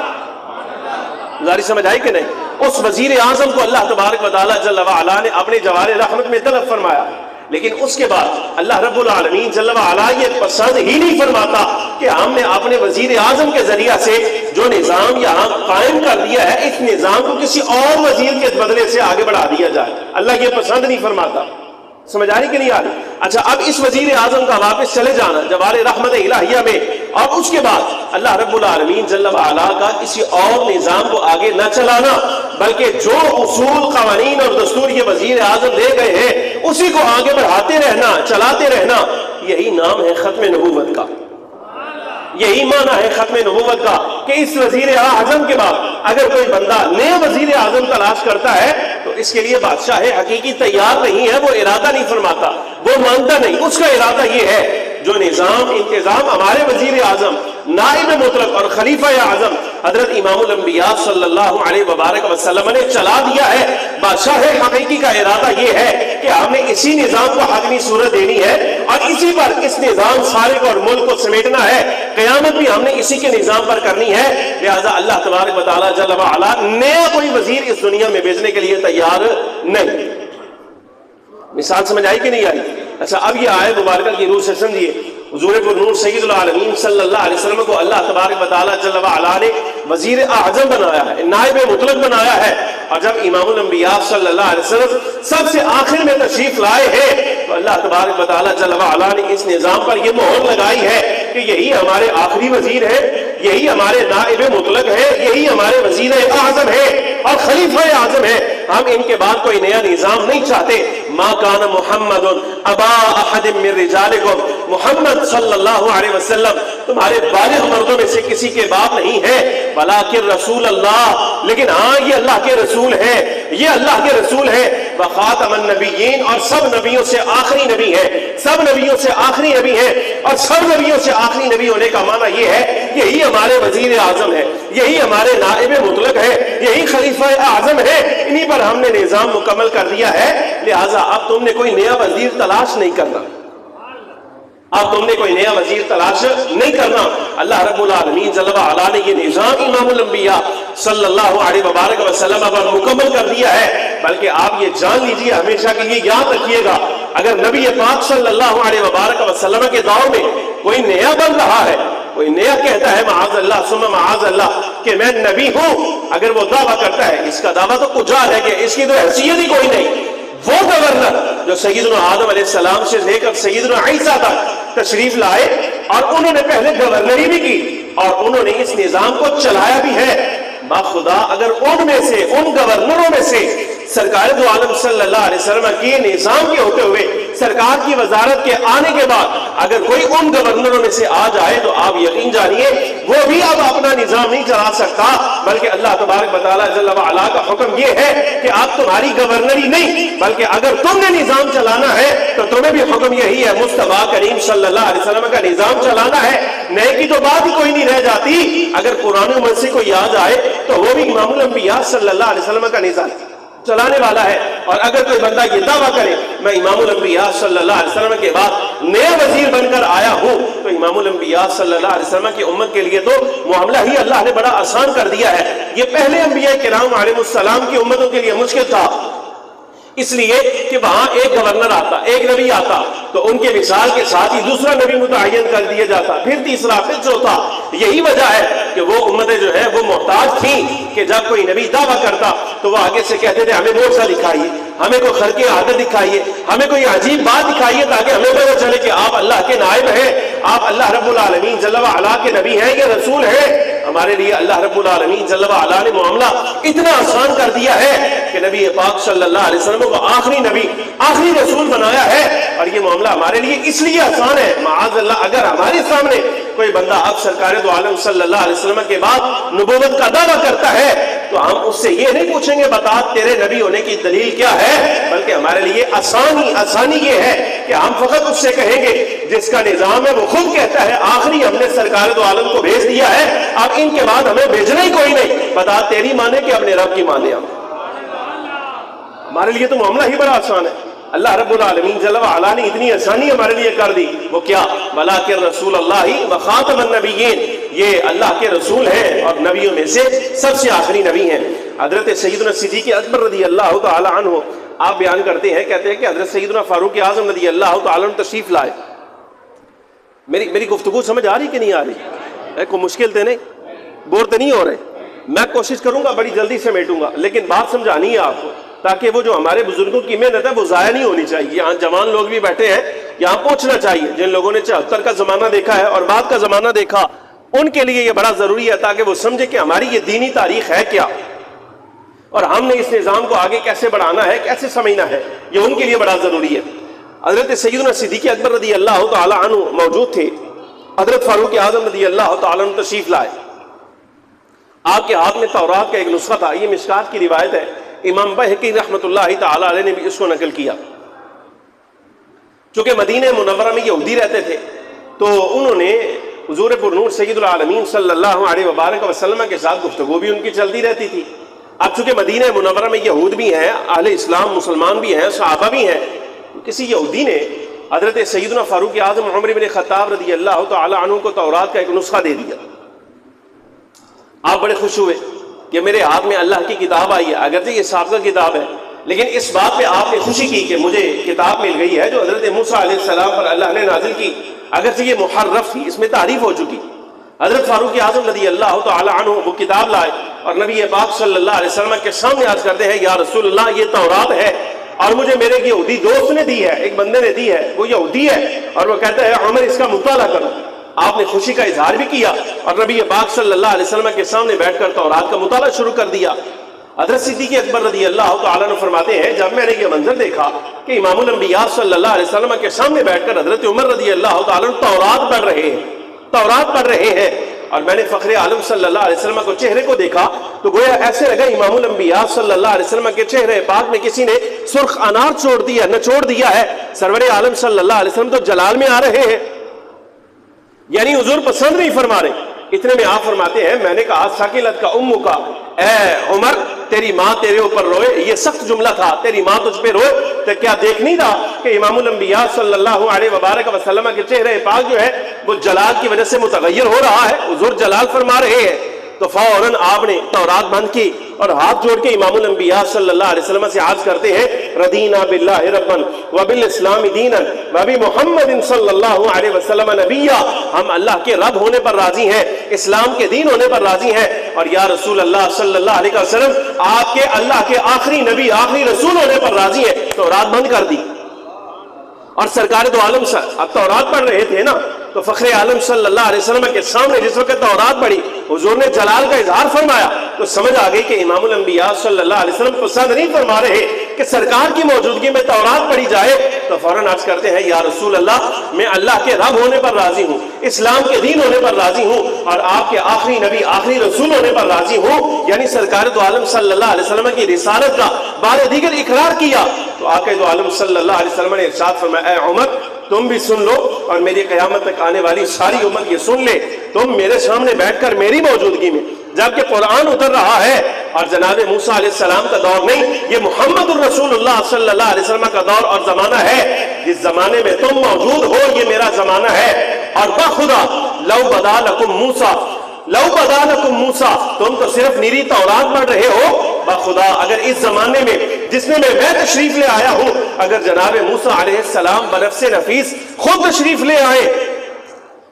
گزارش سمجھ آئی کہ نہیں؟ اس وزیر اعظم کو اللہ تبارک و تعالی جل وعلا نے اپنے جوار رحمت میں طلب فرمایا، لیکن اس کے بعد اللہ رب العالمین جل وعلا یہ پسند ہی نہیں فرماتا کہ ہم نے اپنے وزیر اعظم کے ذریعہ سے جو نظام یہاں قائم کر دیا ہے اس نظام کو کسی اور وزیر کے بدلے سے آگے بڑھا دیا جائے۔ اللہ یہ پسند نہیں فرماتا۔ سمجھ آ رہی کہ نہیں آ رہی؟ اچھا، اب اس وزیر اعظم کا واپس چلے جانا جوار رحمت الہیہ میں، اور اس کے بعد اللہ رب العالمین جل وعلا کا کسی اور نظام کو آگے نہ چلانا، بلکہ جو اصول، قوانین اور دستور یہ وزیر اعظم دے گئے ہیں اسی کو آگے بڑھاتے رہنا، چلاتے رہنا، یہی نام ہے ختم نبوت کا، یہی معنی ہے ختم نبوت کا کہ اس وزیر اعظم کے بعد اگر کوئی بندہ نیا وزیر اعظم تلاش کرتا ہے تو اس کے لیے بادشاہ حقیقی تیار نہیں ہے، وہ ارادہ نہیں فرماتا، وہ مانتا نہیں، اس کا ارادہ یہ ہے جو نظام انتظام ہمارے وزیر اعظم، نائب مطلق اور خلیفہ اعظم حضرت امام الانبیاء صلی اللہ علیہ وبارک وسلم نے چلا دیا ہے، بادشاہ حقیقی کا ارادہ یہ ہے کہ ہم نے اسی نظام کو حتمی صورت دینی ہے اور اسی پر اس نظام سارے اور ملک کو سمیٹنا ہے، قیامت بھی ہم نے اسی کے نظام پر کرنی ہے۔ لہذا اللہ تبارک و تعالی جل وعلا نیا کوئی وزیر اس دنیا میں بھیجنے کے لیے تیار نہیں۔ مثال سمجھ آئی کہ نہیں آئی؟ اچھا، اب یہ آیت مبارکہ کی روح سے سمجھیے۔ حضور پر نور سید العالمین صلی اللہ علیہ وسلم کو اللہ تبارک و تعالی جل وعلا نے وزیر اعظم بنایا ہے، نائب مطلق بنایا ہے، اور جب امام الانبیاء صلی اللہ علیہ وسلم سب سے آخر میں تشریف لائے ہیں تو اللہ تبارک و تعالی جل وعلا نے اس نظام پر یہ مہر لگائی ہے کہ یہی ہمارے آخری وزیر ہیں، یہی ہمارے نائب مطلق ہیں، یہی ہمارے وزیر اعظم ہیں اور خلیفہ اعظم ہیں، ہم ان کے بعد کوئی نیا نظام نہیں چاہتے۔ ما کان محمد ابا احد من رجالکم، محمد صلی اللہ علیہ وسلم تمہارے بالغ مردوں میں سے کسی کے باپ نہیں ہے، ولیکن رسول اللہ، لیکن ہاں یہ اللہ کے رسول ہیں، یہ اللہ کے رسول ہیں، وخاتم النبیین، اور سب نبیوں سے آخری نبی ہیں، سب نبیوں سے آخری نبی ہیں، اور سب نبیوں سے آخری نبی ہونے کا معنی یہ ہے یہی ہمارے وزیر اعظم ہے، یہی ہمارے نائب مطلق ہے، یہی خلیفہ اعظم ہے، انہی پر ہم نے نظام مکمل کر دیا ہے۔ لہٰذا اب تم نے کوئی نیا وزیر تلاش نہیں کرنا، اب تم نے کوئی نیا وزیر تلاش نہیں کرنا۔ اللہ رب العالمین جل وعلا نے یہ نظام امام الانبیاء صلی اللہ علیہ وبارک وسلم پر مکمل کر دیا ہے، بلکہ آپ یہ جان لیجئے، ہمیشہ کے لیے یاد رکھیے گا، اگر نبی پاک صلی اللہ علیہ وبارک وسلم کے دور میں کوئی نیا بن رہا ہے، کوئی نیا کہتا ہے معاذ اللہ ثم معاذ اللہ کہ میں نبی ہوں، اگر وہ دعویٰ کرتا ہے اس کا دعویٰ تو کجا ہے کہ اس کی تو حیثیت ہی کوئی نہیں۔ وہ گورنر جو سیدنا آدم علیہ السلام سے لے کر سیدنا عیسیٰ تک تشریف لائے اور انہوں نے پہلے گورنری بھی کی اور انہوں نے اس نظام کو چلایا بھی ہے، باخدا اگر ان میں سے، ان گورنروں میں سے سرکار دو عالم صلی اللہ علیہ وسلم کی نظام کے ہوتے ہوئے سرکار کی وزارت کے آنے کے بعد اگر کوئی ان گورنروں میں سے آ جائے تو آپ یقین جانیے وہ بھی اب اپنا نظام نہیں چلا سکتا، بلکہ اللہ تبارک و تعالی جل وعلا کا حکم یہ ہے کہ آپ تمہاری گورنری نہیں، بلکہ اگر تم نے نظام چلانا ہے تو تمہیں بھی حکم یہی ہے، مصطفیٰ کریم صلی اللہ علیہ وسلم کا نظام چلانا ہے۔ نئے کی تو بات ہی کوئی نہیں رہ جاتی، اگر قرآن و سے کوئی آ جائے تو وہ بھی امام الانبیاء صلی اللہ علیہ وسلم کا نظام چلانے والا ہے، اور اگر کوئی بندہ یہ دعویٰ کرے میں امام الانبیاء صلی اللہ علیہ وسلم کے بعد نیا وزیر بن کر آیا ہوں، تو امام الانبیاء صلی اللہ علیہ وسلم کی امت کے لیے تو معاملہ ہی اللہ نے بڑا آسان کر دیا ہے۔ یہ پہلے انبیاء کرام علیہ السلام کی امتوں کے لیے مشکل تھا، اس لیے کہ وہاں ایک گورنر آتا، ایک نبی آتا تو ان کے مثال کے ساتھ ہی دوسرا نبی متعین کر دیا جاتا، پھر تیسرا، پھر چوتھا۔ یہی وجہ ہے کہ وہ امتیں جو ہے وہ محتاج تھیں کہ جب کوئی نبی دعویٰ کرتا تو وہ آگے سے کہتے تھے ہمیں معجزہ دکھائیے، ہمیں کوئی خرق عادت دکھائیے، ہمیں کوئی عجیب بات دکھائیے تاکہ ہمیں پتہ چلے کہ آپ اللہ کے نائب ہیں، آپ اللہ رب العالمین جل وعلا کے نبی ہیں یا رسول ہیں۔ ہمارے لیے اللہ رب العالمین جل وعلا نے معاملہ اتنا آسان کر دیا ہے کہ نبی پاک صلی اللہ علیہ وسلم کو آخری نبی، آخری رسول بنایا ہے، اور یہ معاملہ ہمارے لیے اس لیے آسان ہے۔ معاذ اللہ اگر ہمارے سامنے کوئی بندہ اب سرکار دو عالم صلی اللہ علیہ وسلم کے بعد نبوت کا دعویٰ کرتا ہے تو ہم اس سے یہ نہیں پوچھیں گے بتا تیرے نبی ہونے کی دلیل کیا ہے، بلکہ ہمارے لیے آسانی یہ ہے کہ ہم فقط اس سے کہیں گے جس کا نظام ہے وہ خود کہتا ہے آخری ہم نے سرکار دو عالم کو بھیج دیا ہے، اب ان کے بعد ہمیں بھیجنا ہی کوئی نہیں، بتا تیری مانے کہ اپنے رب کی مانے ہم۔ ہمارے لیے تو معاملہ ہی بڑا آسان ہے۔ اللہ رب العالمین جل وعلا نے اتنی آسانی ہمارے لیے کر دی، وہ کیا؟ وَلَٰكِن رسول اللہ وخاتم النبیین، یہ اللہ کے رسول ہیں اور نبیوں میں سے سب سے آخری نبی ہیں۔ حضرت سیدنا صدیق اکبر رضی اللہ تعالی عنہ آپ بیان کرتے ہیں، کہتے ہیں کہ حضرت سیدنا فاروق اعظم رضی اللہ تعالی عنہ تشریف لائے۔ میری گفتگو سمجھ آ رہی کہ نہیں آ رہی؟ کوئی مشکل تو نہیں، بور تو نہیں ہو رہے؟ میں کوشش کروں گا بڑی جلدی سے میٹوں گا، لیکن بات سمجھانی ہے آپ کو تاکہ وہ جو ہمارے بزرگوں کی محنت ہے وہ ضائع نہیں ہونی چاہیے۔ یہاں جوان لوگ بھی بیٹھے ہیں، یہاں پوچھنا چاہیے، جن لوگوں نے 74 کا زمانہ دیکھا ہے اور بعد کا زمانہ دیکھا ان کے لیے یہ بڑا ضروری ہے تاکہ وہ سمجھے کہ ہماری یہ دینی تاریخ ہے کیا اور ہم نے اس نظام کو آگے کیسے بڑھانا ہے، کیسے سمجھنا ہے، یہ ان کے لیے بڑا ضروری ہے۔ حضرت سیدنا صدیق اکبر رضی اللہ تعالی عنہ موجود تھے، حضرت فاروق اعظم رضی اللہ تعالی عنہ تشریف لائے، آپ کے ہاتھ میں تورات کا ایک نسخہ تھا، یہ مشکات کی روایت ہے، امام بہقی رحمۃ اللہ تعالی علیہ نے بھی اس کو نقل کیا۔ چونکہ مدینہ منورہ میں یہودی رہتے تھے تو انہوں نے حضور پر نور سید العالمین صلی اللہ علیہ وبارک وسلم کے ساتھ گفتگو بھی ان کی چلتی رہتی تھی۔ اب چونکہ مدینہ منورہ میں یہود بھی ہیں، اہل اسلام مسلمان بھی ہیں، صحابہ بھی ہیں، کسی یہودی نے حضرت سیدنا فاروق اعظم عمر بن خطاب رضی اللہ تعالی عنہ کو تورات کا ایک نسخہ دے دیا۔ آپ بڑے خوش ہوئے کہ میرے ہاتھ میں اللہ کی کتاب آئی ہے، اگرچہ یہ سابقہ کتاب ہے لیکن اس بات پہ آپ نے خوشی کی کہ مجھے کتاب مل گئی ہے جو حضرت موسیٰ علیہ السلام پر اللہ نے نازل کی، اگرچہ یہ محرف تھی، اس میں تعریف ہو چکی۔ حضرت فاروق اعظم رضی اللہ تعالی عنہ وہ کتاب لائے اور نبی پاک صلی اللہ علیہ وسلم کے سامنے عرض کرتے ہیں یا رسول اللہ یہ تورات ہے اور مجھے میرے ایک یہودی دوست نے دی ہے، ایک بندے نے دی ہے، وہ یہودی ہے اور وہ کہتا ہے عمر اس کا مطالعہ کرو۔ آپ نے خوشی کا اظہار بھی کیا اور نبی پاک صلی اللہ علیہ وسلم کے سامنے بیٹھ کر تورات کا مطالعہ شروع کر دیا۔ حضرت صدیق اکبر رضی اللہ تعالیٰ عنہ فرماتے ہیں جب میں نے یہ منظر دیکھا کہ امام الانبیاء صلی اللہ علیہ وسلم کے سامنے بیٹھ کر حضرت عمر رضی اللہ تعالیٰ عنہ تورات پڑھ رہے ہیں اور میں نے فخر عالم صلی اللہ علیہ وسلم کو چہرے کو دیکھا تو گویا ایسے لگا امام الانبیاء صلی اللہ علیہ وسلم کے چہرے پاک میں کسی نے سرخ انار نچوڑ دیا ہے۔ سرور عالم صلی اللہ علیہ وسلم تو جلال میں آ رہے ہیں، یعنی حضور پسند نہیں فرما رہے۔ اتنے میں آپ فرماتے ہیں میں نے کہا ثقلت کا امو کا، اے عمر تیری ماں تیرے اوپر روئے، یہ سخت جملہ تھا، تیری ماں تجھ پہ روئے، تو کیا دیکھ نہیں رہا کہ امام الانبیاء صلی اللہ علیہ وبارک وسلم کے چہرے پاک جو ہے وہ جلال کی وجہ سے متغیر ہو رہا ہے، حضور جلال فرما رہے ہیں۔ تو فوراً آپ نے تورات بند کی اور ہاتھ جوڑ کے امام الانبیاء صلی اللہ علیہ وسلم سے عرض کرتے ہیں رضینا باللہ ربا وبالاسلام دینا وبمحمد صلی اللہ علیہ وسلم نبیا، ہم اللہ کے رب ہونے پر راضی ہیں، اسلام کے دین ہونے پر راضی ہیں، اور یا رسول اللہ صلی اللہ علیہ وسلم آپ کے اللہ کے آخری نبی آخری رسول ہونے پر راضی ہیں۔ تورات بند کر دی اور سرکار دو عالم اب تورات پڑھ رہے تھے نا تو فخر عالم صلی اللہ علیہ وسلم کے سامنے جس وقت تورات پڑھی حضور نے جلال کا اظہار فرمایا تو سمجھ آ گئی کہ امام الانبیاء صلی اللہ علیہ وسلم پسند نہیں فرما رہے کہ سرکار کی موجودگی میں تورات پڑھی جائے، تو فوراً عرض کرتے ہیں یا رسول اللہ میں اللہ کے رب ہونے پر راضی ہوں، اسلام کے دین ہونے پر راضی ہوں اور آپ کے آخری نبی آخری رسول ہونے پر راضی ہوں، یعنی سرکار دو عالم صلی اللہ علیہ وسلم کی رسالت کا بار دیگر اقرار کیا۔ تو آقا دو عالم صلی اللہ علیہ وسلم نے ارشاد فرمایا اے عمر تم بھی سن لو اور میری قیامت تک آنے والی ساری امت یہ سن لے، تم میرے سامنے بیٹھ کر میری موجودگی میں جبکہ قرآن اتر رہا ہے اور جناب موسیٰ علیہ السلام کا دور نہیں، یہ محمد الرسول اللہ صلی اللہ علیہ وسلم کا دور اور زمانہ ہے، جس زمانے میں تم موجود ہو یہ میرا زمانہ ہے، اور بخدا لو بدا لکم موسیٰ لو بدا لکم موسیٰ، تم تو صرف نیری تورات پڑھ رہے ہو، بخدا اگر اس زمانے میں جس میں میں تشریف لے آیا ہوں، اگر جناب موسیٰ علیہ السلام بنفس نفیس خود تشریف لے آئے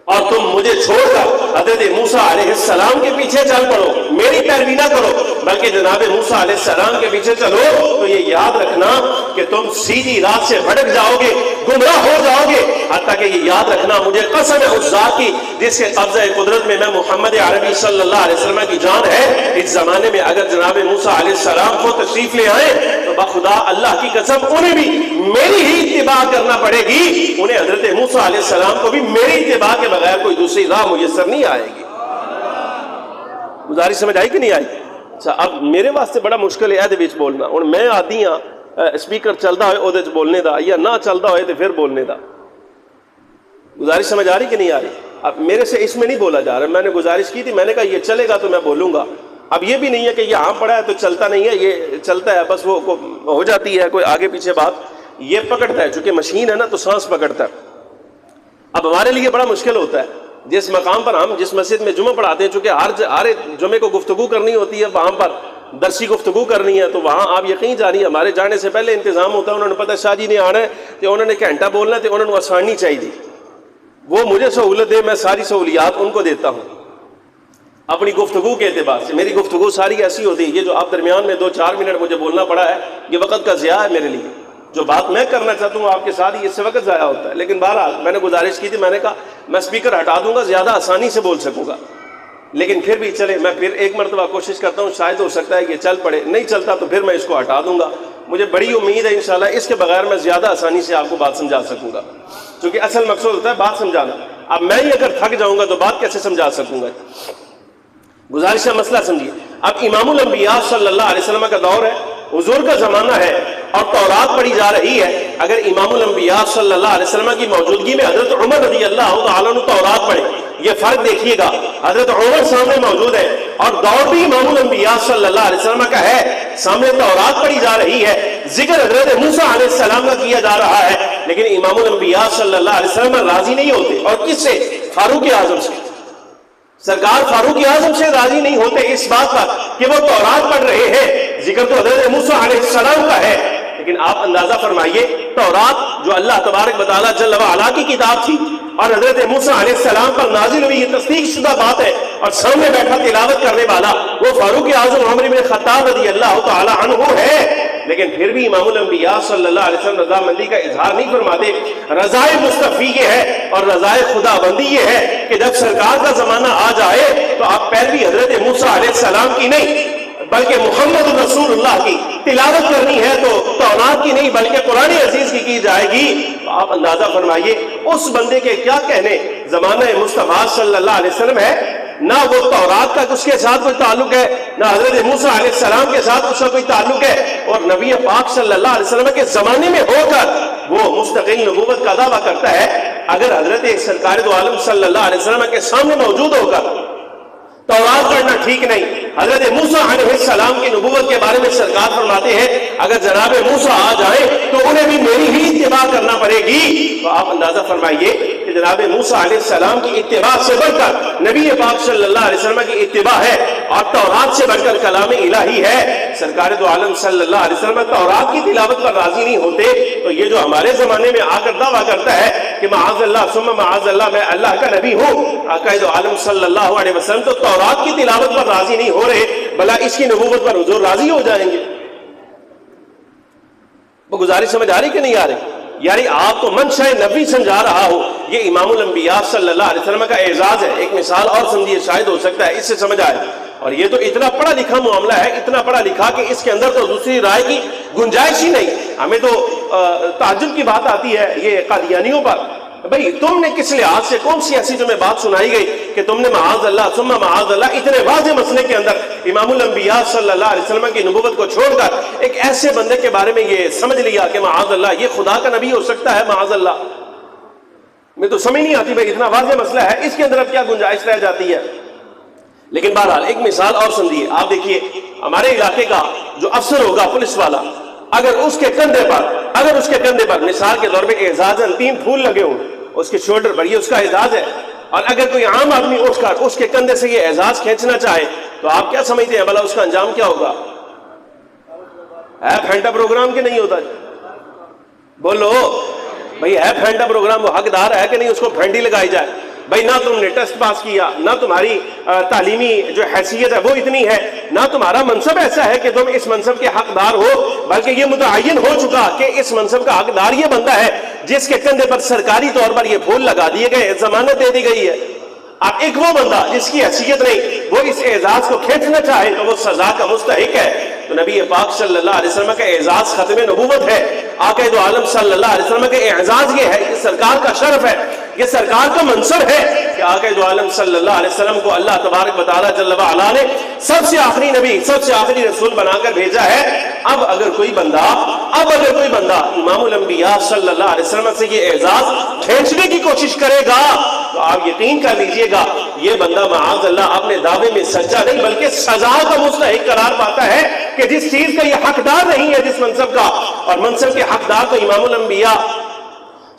اور تم مجھے چھوڑ کر حضرت موسیٰ علیہ السلام کے پیچھے چل پڑو، میری پیروی نہ کرو بلکہ جناب موسیٰ علیہ السلام کے پیچھے چلو، تو یہ یاد رکھنا کہ تم سیدھی رات سے بھٹک جاؤ گے، گمراہ ہو جاؤ گے، حتیٰ کہ یہ یاد رکھنا مجھے قسم ہے اس ذات کی جس کے قبضہ قدرت میں محمد عربی صلی اللہ علیہ وسلم کی جان ہے، اس زمانے میں اگر جناب موسیٰ علیہ السلام کو تشریف لے آئے تو بخدا اللہ کی قسم انہیں بھی میری ہی اتباع کرنا پڑے گی، انہیں حضرت موسیٰ علیہ السلام کو بھی میری اتباع کے بغیر کوئی دوسری راہ میسر نہیں آئے گی۔ گزارش سمجھ آئی کہ نہیں آئی؟ اچھا، اب میرے واسطے بڑا مشکل ہے ایدے وچ بولنا، اور میں آتی ہاں اسپیکر چلتا ہوئے اودے بولنے دا یا نہ چلتا ہوئے تو پھر بولنے دا۔ گزارش سمجھ آ رہی کہ نہیں آ رہی؟ اب میرے سے اس میں نہیں بولا جا رہا، میں نے گزارش کی تھی، میں نے کہا یہ چلے گا تو میں بولوں گا۔ اب یہ بھی نہیں ہے کہ یہ عام پڑا ہے تو چلتا نہیں ہے، یہ چلتا ہے، بس وہ ہو جاتی ہے کوئی آگے پیچھے بات، یہ پکڑتا ہے، چونکہ مشین ہے نا تو سانس پکڑتا ہے۔ اب ہمارے لیے بڑا مشکل ہوتا ہے جس مقام پر ہم جس مسجد میں جمعہ پڑھاتے ہیں، چونکہ ہر جمعے کو گفتگو کرنی ہوتی ہے، وہاں پر درسی گفتگو کرنی ہے، تو وہاں آپ یقین جانیے ہمارے جانے سے پہلے انتظام ہوتا ہے، انہوں نے پتہ شاہ جی نے آنا ہے تو انہوں نے گھنٹہ بولنا ہے تو انہوں نے آسانی چاہیے، وہ مجھے سہولت دے، میں ساری سہولیات ان کو دیتا ہوں اپنی گفتگو کے اعتبار سے۔ میری گفتگو ساری ایسی ہوتی ہے، یہ جو آپ درمیان میں 2-4 منٹ مجھے بولنا پڑا ہے یہ وقت کا ضیاع ہے میرے لیے، جو بات میں کرنا چاہتا ہوں آپ کے ساتھ اس سے وقت ضائع ہوتا ہے۔ لیکن بہرحال میں نے گزارش کی تھی، میں نے کہا میں اسپیکر ہٹا دوں گا، زیادہ آسانی سے بول سکوں گا، لیکن پھر بھی چلے میں پھر ایک مرتبہ کوشش کرتا ہوں، شاید ہو سکتا ہے کہ چل پڑے، نہیں چلتا تو پھر میں اس کو ہٹا دوں گا۔ مجھے بڑی امید ہے انشاءاللہ اس کے بغیر میں زیادہ آسانی سے آپ کو بات سمجھا سکوں گا، کیونکہ اصل مقصود ہوتا ہے بات سمجھانا۔ اب میں ہی اگر تھک جاؤں گا تو بات کیسے سمجھا سکوں گا؟ گزارش کا مسئلہ سمجھیے، اب امام الانبیاء صلی اللہ علیہ وسلم کا دور ہے، حضور کا زمانہ ہے اور تورات پڑھی جا رہی ہے۔ اگر امام الانبیاء صلی اللہ علیہ وسلم کی موجودگی میں حضرت عمر رضی اللہ تعالیٰ عنہ تورات پڑھے، یہ فرق دیکھیے گا، حضرت عمر سامنے موجود ہے اور دور بھی امام الانبیاء صلی اللہ علیہ وسلم کا ہے، سامنے تورات پڑھی جا رہی ہے، ذکر حضرت موسیٰ علیہ السلام کا کیا جا رہا ہے، لیکن امام الانبیاء صلی اللہ علیہ وسلم راضی نہیں ہوتے، اور کس سے؟ فاروق اعظم سے۔ سرکار فاروق اعظم سے راضی نہیں ہوتے اس بات پر کہ وہ تورات پڑھ رہے ہیں، ذکر تو حضرت موسیٰ علیہ السلام کا ہے، لیکن آپ اندازہ فرمائیے تورات جو اللہ تبارک و تعالیٰ جل وعلا کی کتاب تھی اور حضرت موسیٰ علیہ السلام پر نازل ہوئی، یہ تصدیق شدہ بات ہے، اور سامنے بیٹھا تلاوت کرنے والا وہ فاروق اعظم عمر بن خطاب رضی اللہ تعالیٰ عنہ ہے، لیکن پھر بھی امام الانبیاء صلی اللہ علیہ وسلم رضامندی کا اظہار نہیں فرماتے۔ رضائے مصطفی یہ ہے اور رضائے خدا بندی یہ ہے کہ جب سرکار کا زمانہ آ جائے تو آپ پیروی حضرت موسیٰ علیہ السلام کی نہیں بلکہ محمد رسول اللہ کی تلاوت کرنی ہے، تو تورات کی نہیں بلکہ قرآن عزیز کی جائے گی۔ تو آپ اندازہ فرمائیے اس بندے کے کیا کہنے، زمانہ مصطفیٰ صلی اللہ علیہ وسلم ہے، نہ وہ تورات کا اس کے ساتھ کوئی تعلق ہے، نہ حضرت موسیٰ علیہ السلام کے ساتھ اس کا کوئی تعلق ہے، اور نبی پاک صلی اللہ علیہ وسلم کے زمانے میں ہو کر وہ مستقل نبوت کا دعویٰ کرتا ہے۔ اگر حضرت سرکار دو عالم صلی اللہ علیہ وسلم کے سامنے موجود ہو کر تورات پڑھنا ٹھیک نہیں، حضرت موسیٰ علیہ السلام کی نبوت کے بارے میں سرکار فرماتے ہیں اگر جناب موسیٰ آ جائیں تو انہیں بھی میری ہی اتباع کرنا پڑے گی۔ تو آپ اندازہ فرمائیے کہ جناب موسیٰ علیہ السلام کی اتباع سے بڑھ کر نبی پاک صلی اللہ علیہ وسلم کی اتباع ہے، اور تورات سے بڑھ کر کلام الہی ہے۔ سرکار دو عالم صلی اللہ علیہ وسلم تورات کی تلاوت پر راضی نہیں ہوتے، تو یہ جو ہمارے زمانے میں آ کر دعویٰ کرتا ہے کہ معاذ اللہ ثم معاذ اللہ میں اللہ کا نبی ہوں، آقا دو عالم صلی اللہ علیہ وسلم تو تورات کی تلاوت پر راضی نہیں ہو رہے، بھلا اس کی نبوت پر حضور راضی ہو جائیں گے؟ وہ گزارش سمجھ آ رہی کہ نہیں آ رہی؟ یعنی آپ کو منشا نبی سمجھا رہا ہو، یہ امام الانبیاء صلی اللہ علیہ وسلم کا اعزاز ہے۔ ایک مثال اور سمجھیے، شاید ہو سکتا ہے اس سے سمجھ آئے، اور یہ تو اتنا پڑھا لکھا معاملہ ہے، اتنا پڑھا لکھا کہ اس کے اندر تو دوسری رائے کی گنجائش ہی نہیں۔ ہمیں تو تعجب کی بات آتی ہے یہ قادیانیوں پر، بھئی تم نے کس لحاظ سے کون سی ایسی تمہیں بات سنائی گئی کہ تم نے معاذ اللہ ثم معاذ اللہ اتنے واضح مسئلے کے اندر امام الانبیاء صلی اللہ علیہ وسلم کی نبوت کو چھوڑ کر ایک ایسے بندے کے بارے میں یہ سمجھ لیا کہ معاذ اللہ یہ خدا کا نبی ہو سکتا ہے؟ معاذ اللہ میں تو سمجھ نہیں آتی بھئی اتنا واضح مسئلہ ہے، اس کے اندر اب کیا گنجائش رہ جاتی ہے؟ لیکن بہرحال ایک مثال اور سمجھیے، آپ دیکھیے ہمارے علاقے کا جو افسر ہوگا پولیس والا، اگر اس کے کندھے پر مثال کے طور پہ اعزازاً 3 پھول لگے ہوں، اس کے شولڈر پر، یہ اس کا اعزاز ہے، اور اگر کوئی عام آدمی اٹھ کر اس کے کندھے سے یہ اعزاز کھینچنا چاہے تو آپ کیا سمجھتے ہیں بھلا اس کا انجام کیا ہوگا؟ ہے پھینٹا پروگرام کہ نہیں ہوتا؟ بولو بھائی، ہے پھینٹا پروگرام، وہ حقدار ہے کہ نہیں اس کو پھینٹی لگائی جائے؟ بھائی نہ تم نے ٹیسٹ پاس کیا، نہ تمہاری تعلیمی جو حیثیت ہے وہ اتنی ہے، نہ تمہارا منصب ایسا ہے کہ تم اس منصب کے حقدار ہو، بلکہ یہ متعین ہو چکا کہ اس منصب کا حقدار یہ بندہ ہے جس کے کندھے پر سرکاری طور پر یہ پھول لگا دیے گئے، ضمانت دے دی گئی ہے۔ اب ایک وہ بندہ جس کی حیثیت نہیں، وہ اس اعزاز کو کھینچنا چاہے تو وہ سزا کا مستحق ہے۔ تو نبی پاک صلی اللہ علیہ وسلم کا اعزاز ختم نبوت ہے۔ آقا دو عالم صلی اللہ علیہ وسلم کا اعزاز یہ ہے، یہ سرکار کا شرف ہے، یہ سرکار کا منصب ہے کہ آقا دو عالم صلی اللہ علیہ وسلم کو اللہ تبارک و تعالیٰ جل وعلا نے سب سے آخری نبی، سب سے آخری رسول بنا کر بھیجا ہے۔ اب اگر کوئی بندہ امام الانبیاء صلی اللہ علیہ وسلم سے یہ اعزاز کھینچنے کی کوشش کرے گا تو آپ یقین کر لیجئے گا یہ بندہ معاذ اللہ اپنے دعوے میں سچا نہیں بلکہ سزا کا مستحق قرار پاتا ہے کہ جس چیز کا یہ حقدار نہیں ہے، جس منصب کا، اور منصب کے حقدار تو امام الانبیاء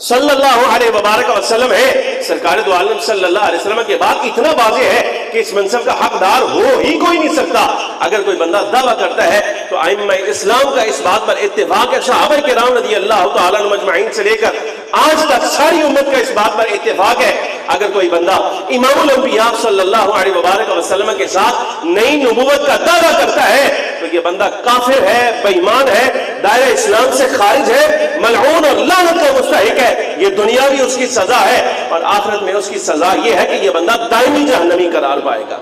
صلی اللہ علیہ وبارک وسلم ہے۔ سرکار دو عالم صلی اللہ علیہ وسلم کے بعد اتنا واضح ہے کہ اس منصب کا حقدار ہو ہی کوئی نہیں سکتا۔ اگر کوئی بندہ دعویٰ کرتا ہے تو ائمہ اسلام کا اس بات پر اتفاق ہے، صحابہ کرام رضی اللہ تعالیٰ عنہم اجمعین سے لے کر آج تک ساری امت کا اس بات پر اتفاق ہے، اگر کوئی بندہ امام الانبیاء صلی اللہ علیہ وبارک وسلم کے ساتھ نئی نبوت کا دعویٰ کرتا ہے تو یہ بندہ کافر ہے، بے ایمان ہے، دائرہ اسلام سے خارج ہے، ملعون اور لعنت کا مستحق ہے۔ یہ دنیا بھی اس کی سزا ہے اور آخرت میں اس کی سزا یہ ہے کہ یہ بندہ دائمی جہنمی قرار پائے گا۔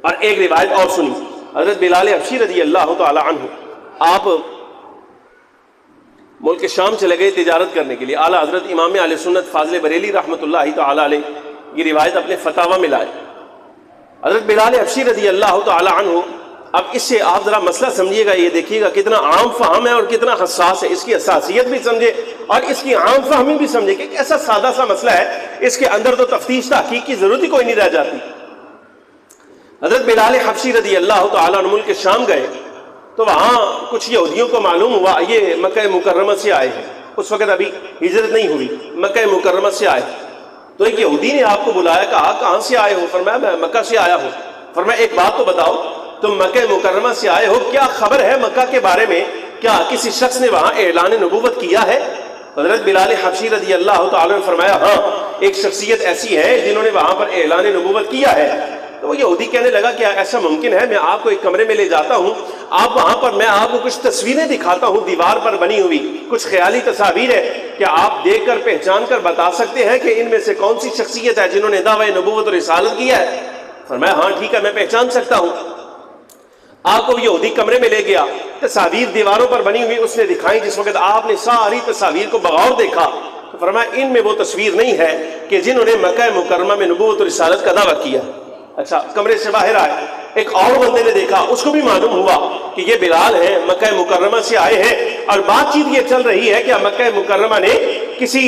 اور ایک روایت اور سنی، حضرت بلال حبشی رضی اللہ تعالی عنہ، آپ ملک شام چلے گئے تجارت کرنے کے لیے۔ اعلیٰ حضرت امام اہل سنت فاضل بریلی رحمۃ اللہ تعالی علیہ یہ روایت اپنے فتاوی میں لائے۔ حضرت بلال حبشی رضی اللہ تعالی عنہ، اب اس سے آپ ذرا مسئلہ سمجھیے گا، یہ دیکھیے گا کتنا عام فہم ہے اور کتنا حساس ہے، اس کی حساسیت بھی سمجھے اور اس کی عام فہمی بھی سمجھے کہ ایسا سادہ سا مسئلہ ہے، اس کے اندر تو تفتیش تحقیق کی ضرورت ہی کوئی نہیں رہ جاتی۔ حضرت بلال حبشی رضی اللہ تعالیٰ عنہ ملک شام گئے تو وہاں کچھ یہودیوں کو معلوم ہوا یہ مکہ مکرمہ سے آئے ہیں، اس وقت ابھی ہجرت نہیں ہوئی، مکہ مکرمہ سے آئے۔ تو ایک یہودی نے آپ کو بلایا، کہا کہاں سے آئے ہو؟ فرمایا میں مکہ سے آیا ہوں۔ فرمایا ایک بات تو بتاؤ، تم مکہ مکرمہ سے آئے ہو، کیا خبر ہے مکہ کے بارے میں؟ کیا کسی شخص نے وہاں اعلان نبوت کیا ہے؟ حضرت بلال حبشی رضی اللہ تعالیٰ نے فرمایا ہاں، ایک شخصیت ایسی ہے جنہوں نے وہاں پر اعلان نبوت کیا ہے۔ تو وہ یہودی کہنے لگا کہ ایسا ممکن ہے، میں آپ کو ایک کمرے میں لے جاتا ہوں، آپ وہاں پر میں آپ کو کچھ تصویریں دکھاتا ہوں دیوار پر بنی ہوئی، کچھ خیالی تصاویر ہے، کیا آپ دیکھ کر پہچان کر بتا سکتے ہیں کہ ان میں سے کون سی شخصیت ہے جنہوں نے دعوی نبوت اور رسالت کیا ہے؟ فرمایا ہاں ٹھیک ہے، میں پہچان سکتا ہوں۔ آپ کو یہودی کمرے میں لے گیا، تصاویر دیواروں پر بنی ہوئی اس نے دکھائی۔ جس وقت آپ نے ساری تصاویر کو بغور دیکھا تو فرمایا ان میں وہ تصویر نہیں ہے کہ جنہوں نے مکہ مکرمہ میں نبوت اور رسالت کا دعویٰ کیا۔ اچھا، کمرے سے باہر آئے، ایک اور بندے نے دیکھا، اس کو بھی معلوم ہوا کہ یہ بلال ہیں، مکہ مکرمہ سے آئے ہیں، اور بات چیت یہ چل رہی ہے کہ مکہ مکرمہ نے کسی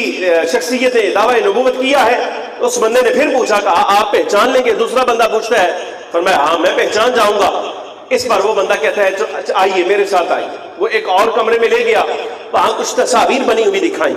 شخصیت نے دعوی نبوت کیا ہے۔ اس بندے نے پھر پوچھا، کہا آپ پہچان لیں گے؟ دوسرا بندہ پوچھتا ہے، فرمایا ہاں میں پہچان جاؤں گا۔ اس پر وہ بندہ کہتا ہے آئیے میرے ساتھ آئیے۔ وہ ایک اور کمرے میں لے گیا، وہاں کچھ تصاویر بنی ہوئی دکھائیں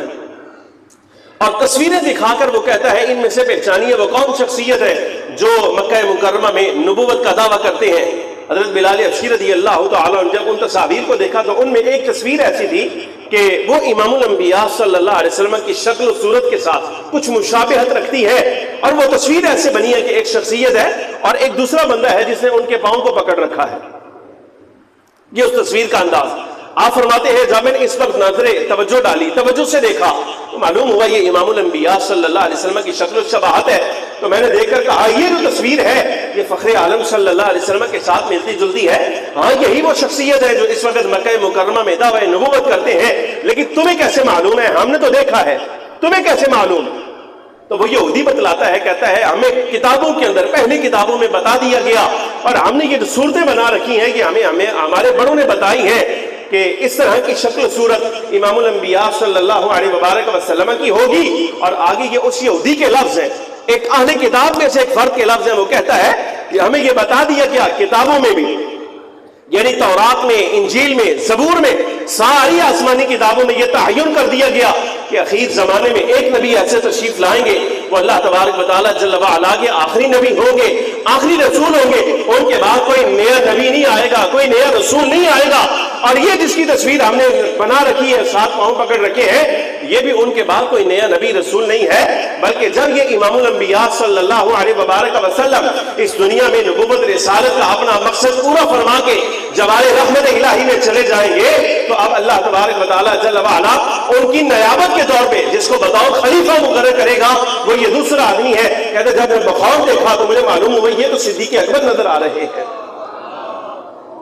اور تصویریں دکھا کر وہ کہتا ہے ان میں سے پہچانیے وہ کون شخصیت ہے جو مکہ مکرمہ میں نبوت کا دعویٰ کرتے ہیں۔ حضرت بلال حبشی رضی اللہ تعالیٰ عنہ جب ان تصاویر کو دیکھا تو ان میں ایک تصویر ایسی تھی کہ وہ امام الانبیاء صلی اللہ علیہ وسلم کی شکل و صورت کے ساتھ کچھ مشابہت رکھتی ہے، اور وہ تصویر ایسے بنی ہے کہ ایک شخصیت ہے اور ایک دوسرا بندہ ہے جس نے ان کے پاؤں کو پکڑ رکھا ہے۔ یہ اس تصویر کا انداز۔ آپ فرماتے ہیں جب میں نے اس وقت نظر توجہ ڈالی، توجہ سے دیکھا تو معلوم ہوا یہ امام الانبیاء صلی اللہ علیہ وسلم کی شکل و شباہت ہے۔ تو میں نے دیکھ کر کہا یہ جو تصویر ہے یہ فخر عالم صلی اللہ علیہ وسلم کے ساتھ ملتی جلتی ہے، ہاں یہی وہ شخصیت ہے جو اس وقت مکہ مکرمہ میں دعوی نبوت کرتے ہیں، لیکن تمہیں کیسے معلوم ہے؟ ہم نے تو دیکھا ہے، تمہیں کیسے معلوم؟ تو وہ یہودی بتلاتا ہے، کہتا ہے ہمیں کتابوں کے اندر پہلی کتابوں میں بتا دیا گیا اور ہم نے یہ صورتیں بنا رکھی ہیں کہ ہمیں ہمارے بڑوں نے بتائی ہیں کہ اس طرح کی شکل و صورت امام الانبیاء صلی اللہ علیہ وبارک وسلم کی ہوگی۔ اور آگے یہ اس یہودی کے لفظ ہیں، ایک اہل کتاب میں سے ایک فرد کے لفظ ہیں، وہ کہتا ہے کہ ہمیں یہ بتا دیا گیا کتابوں میں بھی یعنی تورات میں، انجیل میں، زبور میں، ساری آسمانی کتابوں میں یہ تعین کر دیا گیا کہ اخیر زمانے میں ایک نبی ایسے تشریف لائیں گے وہ اللہ تبارک و تعالیٰ جل وعلا کے آخری نبی ہوں گے، آخری رسول ہوں گے. ان کے بعد کوئی نیا نبی نہیں آئے گا، کوئی نیا رسول نہیں آئے گا. اور یہ جس کی تصویر ہم نے بنا رکھی ہے، 7 پاؤں پکڑ رکھے ہیں، یہ بھی ان کے بعد کوئی نیا نبی رسول نہیں ہے، بلکہ جب یہ امام الانبیاء صلی اللہ علیہ وبارک وسلم اس دنیا میں نبوت رسالت کا اپنا مقصد پورا فرما کے جوار رحمت الہی میں چلے جائیں گے، تو اب اللہ تبارک و تعالیٰ جل وعلا ان کی نیابت کے طور پہ جس کو بتاؤ خلیفہ مقرر کرے گا، وہ یہ دوسرا آدمی ہے. کہتے جب میں بخار دیکھا تو مجھے معلوم ہوا یہ تو صدیق اکبر نظر آ رہے ہیں.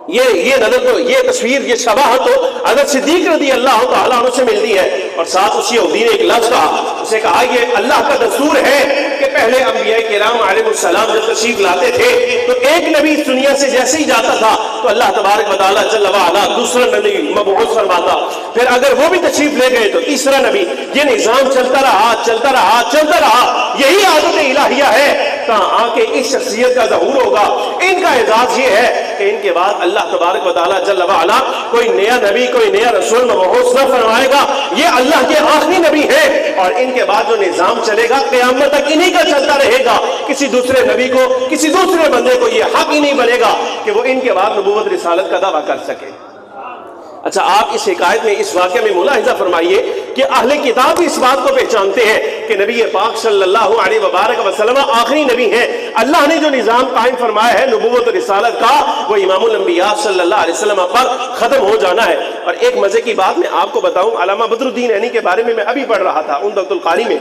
یہ نظر تو، یہ تصویر، یہ شباہت تو حضرت صدیق رضی اللہ تعالیٰ عنہ سے ملتی ہے. اور ساتھ اسی یہودی نے ایک لفظ کہا، اسے کہا یہ اللہ کا دستور ہے کہ پہلے انبیاء کرام علیہ السلام جب تشریف لاتے تھے تو ایک نبی اس دنیا سے جیسے ہی جاتا تھا تو اللہ تبارک و تعالیٰ جل وعلا دوسرا نبی مبعوث فرماتا، پھر اگر وہ بھی تشریف لے گئے تو تیسرا نبی. یہ نظام چلتا رہا چلتا رہا چلتا رہا. یہی عادت الہیہ ہے کہاں آ کے اس شخصیت کا ظہور ہوگا. ان کا اعزاز یہ ہے کہ ان کے بعد اللہ تبارک و تعالیٰ جل وعلا کوئی نیا نبی، کوئی نیا رسول مبعوث نہ فرمائے گا. یہ اللہ کے آخری نبی ہیں اور ان کے بعد جو نظام چلے گا قیامت تک انہی کا چلتا رہے گا. کسی دوسرے نبی کو، کسی دوسرے بندے کو یہ حق ہی نہیں بنے گا کہ وہ ان کے بعد نبوت رسالت کا دعویٰ کر سکے. اچھا، آپ اس حکایت میں، اس واقعہ میں ملاحظہ فرمائیے کہ اہل کتاب اس بات کو پہچانتے ہیں کہ نبی پاک صلی اللہ علیہ وبارک وسلم آخری نبی ہیں. اللہ نے جو نظام قائم فرمایا ہے نبوت و رسالت کا، وہ امام الانبیاء صلی اللہ علیہ وسلم پر ختم ہو جانا ہے. اور ایک مزے کی بات میں آپ کو بتاؤں، علامہ بدر الدین عینی کے بارے میں ابھی پڑھ رہا تھا عمدۃ القاری میں،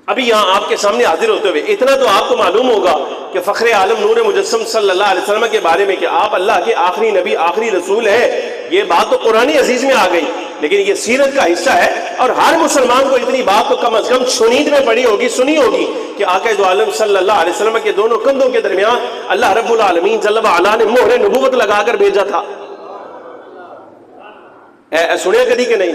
ابھی یہاں آپ کے سامنے حاضر ہوتے ہوئے. اتنا تو آپ کو معلوم ہوگا کہ فخر عالم نور مجسم صلی اللہ علیہ وسلم کے بارے میں کہ آپ اللہ کے آخری نبی، آخری رسول ہیں، یہ بات تو قرآن عزیز میں آ گئی، لیکن یہ سیرت کا حصہ ہے. اور ہر مسلمان کو اتنی بات تو کم از کم شنید میں پڑھی ہوگی، سنی ہوگی کہ آقا دو عالم صلی اللہ علیہ وسلم کے دونوں کندھوں کے درمیان اللہ رب العالمین جل وعلا نے مہر نبوت لگا کر بھیجا تھا. سنیا کدی کہ نہیں؟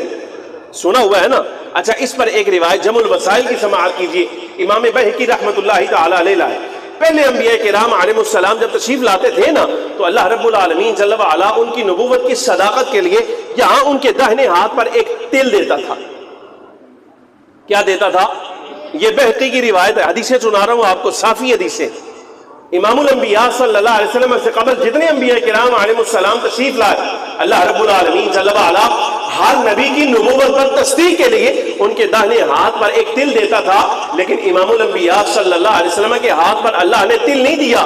سنا ہوا ہے نا. اچھا، اس پر ایک روایت جمع الوسائل کی سماعت کیجیے. امام بہقی رحمۃ اللہ تعالی علیہ لائے، پہلے انبیاء کرام علیہ السلام جب تشریف لاتے تھے نا تو اللہ رب العالمین جل وعلا ان کی نبوت کی صداقت کے لیے یہاں ان کے داہنے ہاتھ پر ایک تل دیتا تھا. کیا دیتا تھا؟ یہ بہقی کی روایت ہے، حدیثیں سنا رہا ہوں آپ کو، صافی حدیثیں. امام الانبیاء صلی اللہ علیہ وسلم سے قبل جتنے انبیاء کرام علیہ السلام تشریف لائے، اللہ رب العالمین جل وعلا ہر نبی کی نبوت پر تصدیق کے لیے ان کے داہنے ہاتھ پر ایک تل دیتا تھا. لیکن امام الانبیاء صلی اللہ علیہ وسلم کے ہاتھ پر اللہ نے تل نہیں دیا،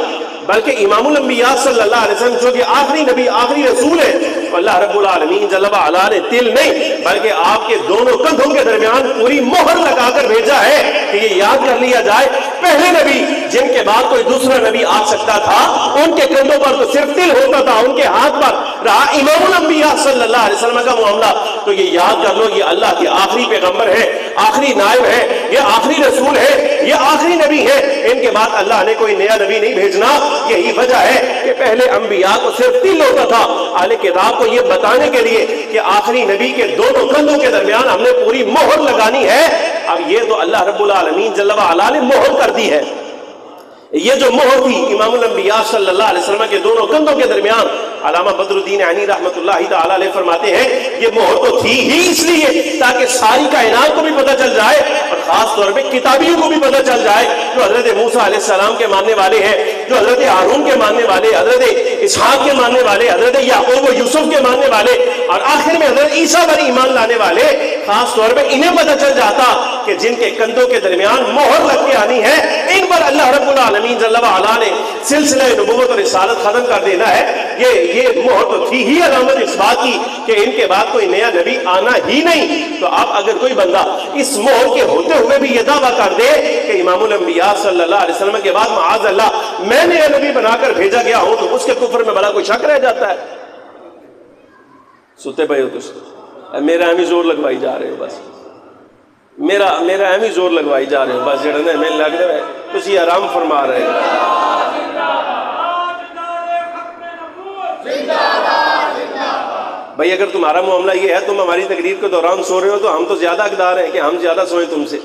بلکہ امام الانبیاء صلی اللہ علیہ وسلم جو کہ آخری نبی، آخری رسول ہے، اللہ رب العالمین جل وعلا نے تل نہیں بلکہ آپ کے دونوں کندھوں کے درمیان پوری مہر لگا کر بھیجا ہے کہ یہ یاد کر لیا جائے، پہلے نبی جن کے بعد کوئی دوسرا نبی آ سکتا تھا ان کے کندھوں پر تو صرف تل ہوتا تھا، ان کے ہاتھ پر رہا امام الانبیاء صلی اللہ علیہ وسلم کا معاملہ. تو یہ یاد کر لو، یہ اللہ کے آخری پیغمبر ہے، آخری نائب ہے، یہ آخری رسول ہے، یہ آخری نبی ہے. ان کے بعد اللہ نے کوئی نیا نبی نہیں بھیجنا. یہی وجہ ہے کہ پہلے انبیاء کو صرف تل ہوتا تھا، اہل کتاب کو یہ بتانے کے لیے کہ آخری نبی کے دونوں کندھوں کے درمیان ہم نے پوری مہر لگانی ہے. اب یہ تو اللہ رب العالمین جل وعلا نے مہر کر دی ہے. یہ جو مہر تھی امام الانبیاء صلی اللہ علیہ وسلم کے دونوں کندھوں کے درمیان، علامہ بدر الدین عینی رحمۃ اللہ تعالی علیہ فرماتے ہیں یہ مہر تو تھی ہی اس لیے تاکہ ساری کائنات کو بھی پتہ چل جائے اور خاص طور پہ کتابیوں کو بھی پتہ چل جائے جو حضرت موسیٰ علیہ السلام کے ماننے والے ہیں، جو حضرت ہارون کے ماننے والے، حضرت اسحاق کے ماننے والے، حضرت یعقوب و یوسف کے ماننے والے، اور آخر میں حضرت عیسیٰ پر ایمان لانے والے، خاص طور پہ انہیں پتہ چل جاتا کہ جن کے کندھوں کے درمیان مہر لگ کے آنی ہے، ان پر اللہ رب العالمین جل وعلا نے سلسلہ نبوت اور رسالت ختم کر دینا ہے. یہ مہر تو تھی ہی علامت اس بات کی کہ ان کے بعد کوئی نیا نبی آنا ہی نہیں. تو اب اگر کوئی بندہ اس مہر کے ہوتے ہوئے بھی یہ دعویٰ کر دے کہ امام الانبیاء صلی اللہ علیہ وسلم کے بعد معاذ اللہ میں نیا نبی بنا کر بھیجا گیا ہوں، تو اس کے کفر میں بڑا کوئی شک رہ جاتا ہے. سوتے پے ہو تو میرا ہمیں زور لگوائی جا رہے ہو، بس میرا ہمیں زور لگوائی جا رہے ہو، بس جڑنے میں لگ رہا ہے تسی آرام فرما رہے ہو. بھائی اگر تمہارا معاملہ یہ ہے تم ہماری تقریر کے دوران سو رہے ہو تو ہم تو زیادہ حقدار ہیں کہ ہم زیادہ سوئیں تم سے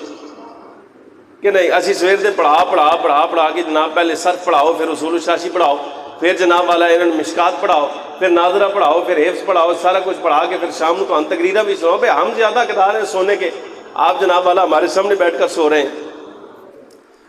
کہ نہیں. اسی سویر سے پڑھا کے جناب پہلے صرف پڑھاؤ، پھر اصول الشاشی پڑھاؤ، پھر جناب والا انہوں نے مشکات پڑھاؤ، پھر ناظرہ پڑھاؤ، پھر حفظ پڑھاؤ، سارا کچھ پڑھا کے پھر شام کو تقریرہ بھی سناؤ. بھائی ہم زیادہ حقدار ہیں سونے کے، آپ جناب والا ہمارے سامنے بیٹھ کر سو رہے ہیں.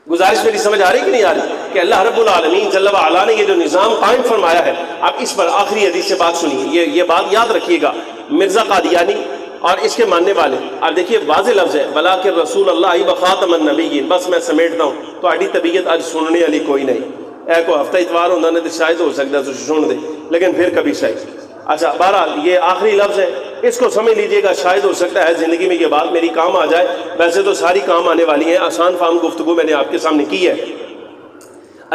گزارش میری سمجھ آ رہی کہ نہیں آ رہی کہ اللہ رب العالمین جل وعلا نے یہ جو نظام قائم فرمایا ہے، آپ اس پر آخری حدیث سے بات سنیے. یہ بات یاد رکھیے گا. مرزا قادیانی اور اس کے ماننے والے، آپ دیکھیے واضح لفظ ہے، بلاکر رسول اللہ و خاتم النبیین. بس میں سمیٹتا ہوں، تو آڈی طبیعت آج سننے والی کوئی نہیں. اے کو ہفتہ اتوار ہوتا نہیں تو شاید ہو سکتا ہے تو سن دے، لیکن پھر کبھی شاید. اچھا بہرحال یہ آخری لفظ ہے، اس کو سمجھ لیجئے گا. شاید ہو سکتا ہے زندگی میں یہ بات میری کام آ جائے. ویسے تو ساری کام آنے والی ہیں. آسان فہم گفتگو میں نے آپ کے سامنے کی ہے.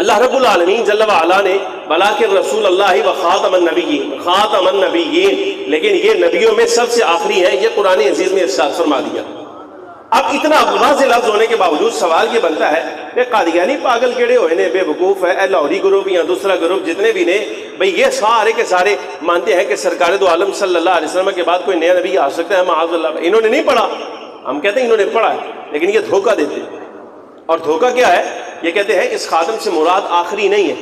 اللہ رب العالمین جل وعلا نے بلاکر رسول اللہ و خاتم النبیین، خاتم النبیین، لیکن یہ نبیوں میں سب سے آخری ہیں. یہ قرآن عزیز میں ارشاد فرما دیا. اب اتنا واضح لفظ ہونے کے باوجود سوال یہ بنتا ہے کہ قادیانی پاگل کیڑے ہوئے نے، بے وقوف ہے، اے لاہوری گروپ یا دوسرا گروپ جتنے بھی نے، بھئی یہ سارے کے سارے مانتے ہیں کہ سرکار دو عالم صلی اللہ علیہ وسلم کے بعد کوئی نیا نبی آ سکتا ہے. معاذ اللہ، انہوں نے نہیں پڑھا. ہم کہتے ہیں انہوں نے پڑھا ہے، لیکن یہ دھوکہ دیتے ہیں. اور دھوکہ کیا ہے؟ یہ کہتے ہیں اس خاتم سے مراد آخری نہیں ہے.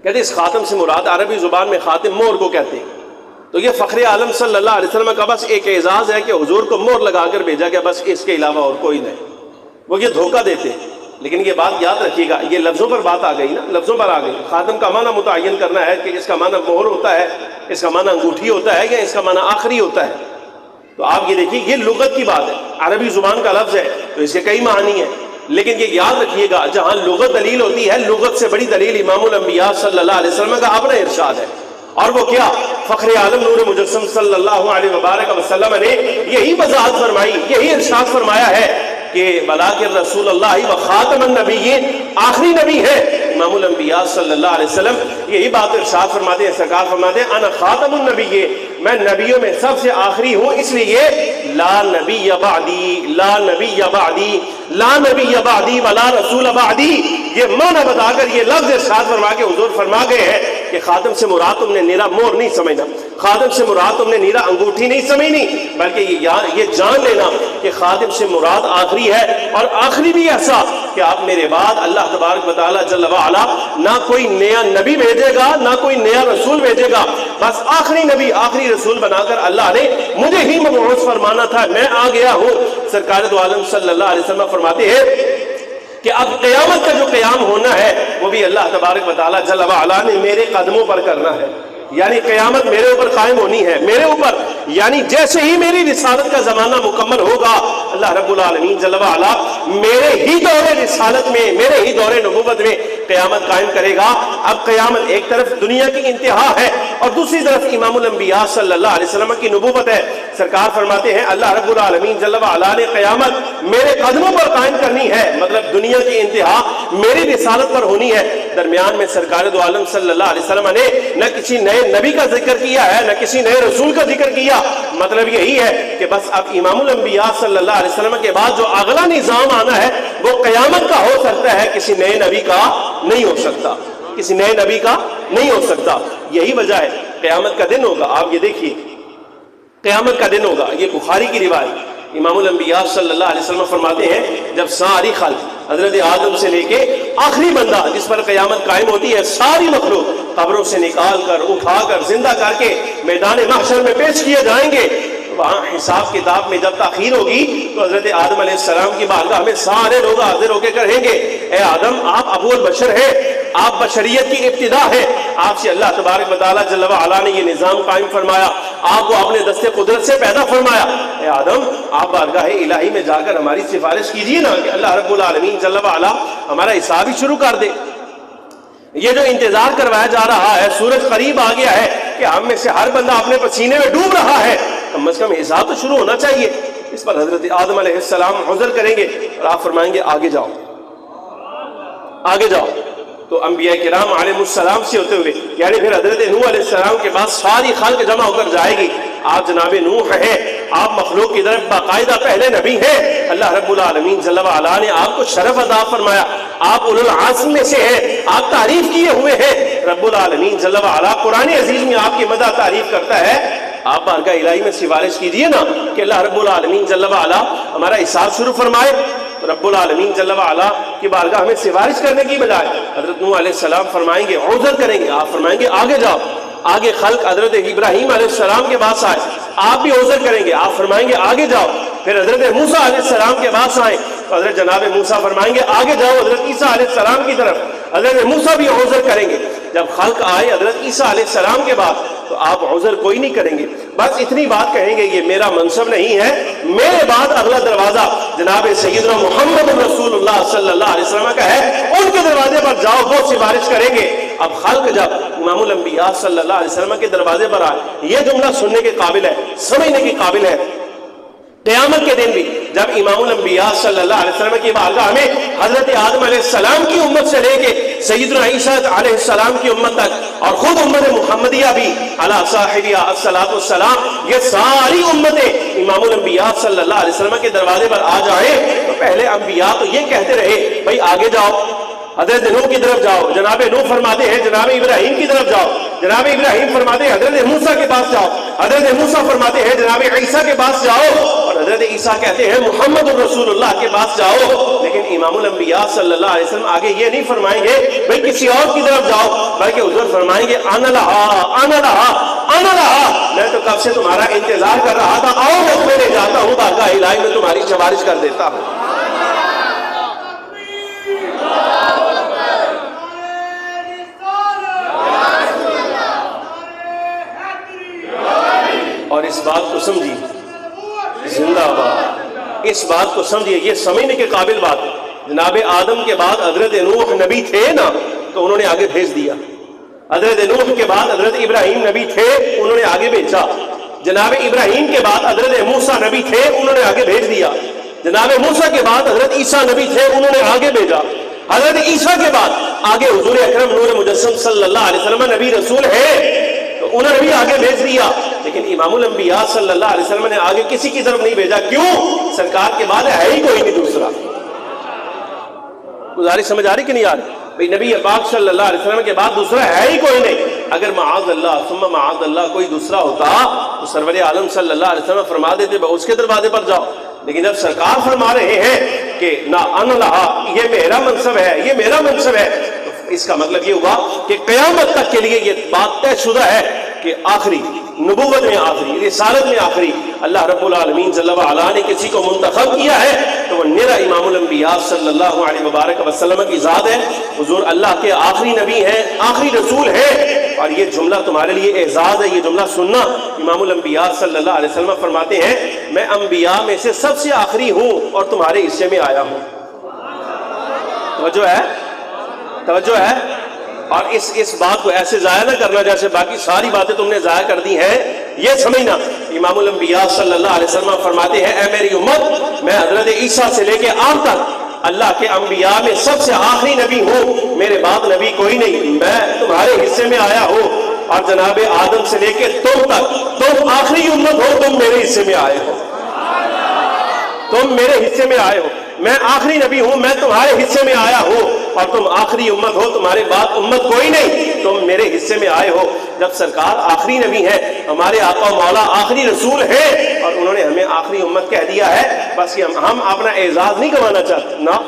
کہتے ہیں اس خاتم سے مراد عربی زبان میں خاتم مہر کو کہتے ہیں. تو یہ فخر عالم صلی اللہ علیہ وسلم کا بس ایک اعزاز ہے کہ حضور کو مہر لگا کر بھیجا گیا، بس اس کے علاوہ اور کوئی نہیں. وہ یہ دھوکہ دیتے ہیں. لیکن یہ بات یاد رکھیے گا، یہ لفظوں پر بات آ گئی نا، لفظوں پر آ گئی. خاتم کا معنی متعین کرنا ہے کہ اس کا معنی مہر ہوتا ہے، اس کا معنی انگوٹھی ہوتا ہے، یا اس کا معنی آخری ہوتا ہے. تو آپ یہ دیکھیے یہ لغت کی بات ہے، عربی زبان کا لفظ ہے تو اس کے کئی معنی ہیں. لیکن یہ یاد رکھیے گا جہاں لغت دلیل ہوتی ہے، لغت سے بڑی دلیل امام الانبیاء صلی اللہ علیہ وسلم کا اپنا ارشاد ہے. اور وہ کیا؟ فخر عالم نور مجسم صلی اللہ علیہ وبارک وسلم نے یہی وضاحت فرمائی، یہی ارشاد فرمایا ہے کہ بلاکر رسول اللہ و خاتم النبیین، آخری نبی ہے امام الانبیاء صلی اللہ علیہ وسلم. یہی بات ارشاد فرماتے ہیں، سرکار فرماتے ہیں انا خاتم النبیین، میں نبیوں میں سب سے آخری ہوں، اس لیے لا نبی بعدی، لا نبی بعدی، لا نبی بعدی ولا رسول بعدی. یہ معنی بتا کر یہ لفظ ارشاد فرما کے حضور فرما گئے ہیں کہ خاتم سے مراد تم نے نیرا مہر نہیں سمجھنا، خاتم سے مراد تم نے نیرا انگوٹھی نہیں سمجھنی، بلکہ یہ جان لینا کہ خاتم سے مراد آخری ہے. اور آخری بھی ایسا کہ آپ میرے بعد اللہ تبارک و تعالی جل وعلا نہ کوئی نیا نبی بھیجے گا، نہ کوئی نیا رسول بھیجے گا. بس آخری نبی، آخری رسول بنا کر اللہ نے مجھے ہی مبعوث فرمانا تھا، میں آ گیا ہوں. سرکار دو عالم صلی اللہ علیہ وسلم فرماتے ہیں کہ اب قیامت کا جو قیام ہونا ہے وہ بھی اللہ تبارک و تعالی جل وعلا نے میرے قدموں پر کرنا ہے. یعنی قیامت میرے اوپر قائم ہونی ہے، میرے اوپر. یعنی جیسے ہی میری رسالت کا زمانہ مکمل ہوگا، اللہ رب العالمین جل وعلا میرے ہی دور رسالت میں، میرے ہی دور نبوت میں قیامت قائم کرے گا. اب قیامت ایک طرف دنیا کی انتہا ہے اور دوسری طرف امام الانبیاء صلی اللہ علیہ وسلم کی نبوت ہے. سرکار فرماتے ہیں اللہ رب العالمین جل وعلا نے قیامت میرے قدموں پر قائم کرنی ہے، مطلب دنیا کی انتہا میری رسالت پر ہونی ہے. درمیان میں سرکار دو عالم صلی اللہ علیہ وسلم نے نہ کسی نئے نبی کا ذکر کیا ہے، نہ کسی نئے رسول کا ذکر کیا. مطلب یہی ہے کہ بس اب امام الانبیاء صلی اللہ علیہ وسلم کے بعد جو اگلا نظام آنا ہے وہ قیامت کا ہو سکتا ہے، کسی نئے نبی کا نہیں ہو سکتا، کسی نئے نبی کا نہیں ہو سکتا. یہی وجہ ہے قیامت کا دن ہوگا. آپ یہ دیکھیے قیامت کا دن ہوگا، یہ بخاری کی روایت. امام الانبیاء صلی اللہ علیہ وسلم فرماتے ہیں جب ساری خلق حضرت آدم سے لے کے آخری بندہ جس پر قیامت قائم ہوتی ہے، ساری مخلوق قبروں سے نکال کر اٹھا کر زندہ کر کے میدان محشر میں پیش کیے جائیں گے. وہاں حساب کتاب میں جب تاخیر ہوگی تو حضرت آدم علیہ السلام کی بارگاہ میں سارے لوگ حاضر ہو کے کہیں گے اے آدم آپ ابو البشر ہیں، آپ بشریت کی ابتدا ہے، آپ سے اللہ تبارک و تعالیٰ جل وعلا نے یہ نظام قائم فرمایا، آپ کو اپنے دستے قدرت سے پیدا فرمایا. اے آدم آپ بارگاہ الہی میں جا کر ہماری سفارش کیجیے نا کہ اللہ رب العالمین جل وعلا ہمارا حساب ہی شروع کر دے. یہ جو انتظار کروایا جا رہا ہے، سورج قریب آ گیا ہے کہ ہم میں سے ہر بندہ اپنے پسینے میں ڈوب رہا ہے، کم از کم حساب تو شروع ہونا چاہیے. اس پر حضرت آدم علیہ السلام عذر کریں گے اور آپ فرمائیں گے آگے جاؤ، آگے جاؤ. تو انبیاء کرام علیہ السلام سے ہوتے ہوئے یعنی پھر حضرت نوح علیہ السلام کے بعد ساری خلق جمع ہو کر جائے گی. آپ جناب نوح ہیں، آپ مخلوق کی طرف باقاعدہ پہلے نبی ہیں. اللہ رب العالمین جل وعلا نے آپ کو شرف عطا فرمایا، آپ اولو العزم میں سے ہیں، آپ تعریف کیے ہوئے ہیں. رب العالمین جل وعلا قرآن عزیز میں آپ کی مدح تعریف کرتا ہے. آپ بارگاہ الہی میں سفارش کیجئے نا کہ اللہ رب العالمین جل وعلا ہمارا حساب شروع فرمائے. رب العالمین جل وعلا کی بارگاہ میں سفارش کرنے کی بجائے حضرت نوح علیہ السلام فرمائیں گے عذر کریں گے، آپ فرمائیں گے آگے جاؤ. آگے خلق حضرت ابراہیم علیہ السلام کے پاس آئے، آپ بھی عذر کریں گے، آپ فرمائیں گے آگے جاؤ. پھر حضرت موسیٰ علیہ السلام کے پاس آئے تو حضرت جناب موسیٰ فرمائیں گے آگے جاؤ حضرت عیسیٰ علیہ السلام کی طرف. حضرت موسیٰ بھی عذر کریں گے. جب خلق آئے حضرت عیسیٰ علیہ السلام کے بعد تو آپ عذر کوئی نہیں کریں گے، بس اتنی بات کہیں گے یہ میرا منصب نہیں ہے، میرے بعد اگلا دروازہ جناب سیدنا محمد رسول اللہ صلی اللہ علیہ وسلم کا ہے، ان کے دروازے پر جاؤ، وہ سفارش کریں گے. اب خلق جب امام الانبیاء صلی اللہ علیہ وسلم کے دروازے پر آئے، یہ جملہ سننے کے قابل ہے، سمجھنے کے قابل ہے. قیامت کے دن بھی جب امام الانبیاء صلی اللہ علیہ وسلم کی بارگاہ میں حضرت آدم علیہ السلام کی امت سے لے کے سیدنا عیسیٰ علیہ السلام کی امت تک اور خود امت محمدیہ بھی علی صاحبہ الصلاۃ والسلام، یہ ساری امتیں امام الانبیاء صلی اللہ علیہ وسلم کے دروازے پر آ جائیں تو پہلے انبیاء تو یہ کہتے رہے بھائی آگے جاؤ، حضرت نوح کی طرف جاؤ، جناب نوح فرماتے ہیں جناب ابراہیم کی طرف جاؤ، جناب ابراہیم فرماتے ہیں حضرت موسیٰ کے پاس جاؤ، حضرت موسیٰ فرماتے ہیں جناب عیسیٰ کے پاس جاؤ، اور حضرت عیسیٰ کہتے ہیں محمد رسول اللہ کے پاس جاؤ. لیکن امام الانبیاء صلی اللہ علیہ وسلم آگے یہ نہیں فرمائیں گے بھئی کسی اور کی طرف جاؤ، بلکہ حضور فرمائیں گے انا لہا انا لہا انا لہا، میں تو کب سے تمہارا انتظار کر رہا تھا، آؤ میں تمہیں لے جاتا ہوں، بارگاہ الہی میں تمہاری سفارش کر دیتا ہوں. اور اس بات کو سمجھیے، زندہ باد، اس بات کو سمجھیے، یہ سمجھنے کے قابل بات. جناب آدم کے بعد حضرت نوح نبی تھے نا تو انہوں نے آگے بھیج دیا. حضرت نوح کے بعد حضرت ابراہیم نبی تھے، انہوں نے آگے بھیجا. جناب ابراہیم کے بعد حضرت موسیٰ نبی تھے، انہوں نے آگے بھیج دیا. جناب موسیٰ کے بعد حضرت عیسیٰ نبی تھے، انہوں نے آگے بھیجا. حضرت عیسیٰ کے بعد آگے حضور اکرم نور مجسم صلی اللہ علیہ وسلم نبی رسول ہے تو انہوں نے بھی آگے بھیج دیا. لیکن امام الانبیاء صلی اللہ علیہ وسلم نے آگے کسی کی طرف نہیں بھیجا. کیوں؟ سرکار کے بعد ہے ہی کوئی نہیں دوسرا. گزارش سمجھ آ رہی کہ نہیں آ رہی؟ بھئی نبی پاک صلی اللہ علیہ وسلم کے بعد دوسرا ہے ہی کوئی نہیں. اگر معاذ اللہ ثم معاذ اللہ کوئی دوسرا ہوتا تو سرور عالم صلی اللہ علیہ وسلم فرما دیتے اس کے دروازے پر جاؤ. لیکن جب سرکار فرما رہے ہیں کہ نا ان لہا، یہ میرا منصب ہے، یہ میرا منصب ہے، تو اس کا مطلب یہ ہوا کہ قیامت تک کے لیے یہ بات طے شدہ ہے کہ آخری نبوت میں آخری، رسالت میں آخری اللہ رب العالمین جل وعلا نے کسی کو منتخب کیا ہے تو وہ نیرا امام الانبیاء صلی اللہ علیہ وبارک وسلم کی ذات ہے. حضور اللہ کے آخری نبی ہیں، آخری رسول ہیں. اور یہ جملہ تمہارے لیے اعزاز ہے، یہ جملہ سننا. امام الانبیاء صلی اللہ علیہ وسلم فرماتے ہیں میں انبیاء میں سے سب سے آخری ہوں اور تمہارے حصے میں آیا ہوں. توجہ ہے، توجہ ہے. اور اس بات کو ایسے ضائع نہ کرنا جیسے باقی ساری باتیں تم نے ضائع کر دی ہیں. یہ سمجھنا امام الانبیاء صلی اللہ علیہ وسلم فرماتے ہیں اے میری امت، میں حضرت عیسیٰ سے لے کے آپ تک اللہ کے انبیاء میں سب سے آخری نبی ہوں، میرے بعد نبی کوئی نہیں، میں تمہارے حصے میں آیا ہوں. اور جناب آدم سے لے کے تم تک تم آخری امت ہو، تم میرے حصے میں آئے ہو، تم میرے حصے میں آئے ہو. میں آخری نبی ہوں، میں تمہارے حصے میں آیا ہوں اور تم آخری امت ہو، تمہارے بعد امت کوئی نہیں، تم میرے حصے میں آئے ہو. جب سرکار آخری نبی ہے، ہمارے آقا مولا آخری رسول ہے اور انہوں نے ہمیں آخری امت کہہ دیا ہے، بس یہ ہم اپنا اعزاز نہیں گنوانا چاہتے نا.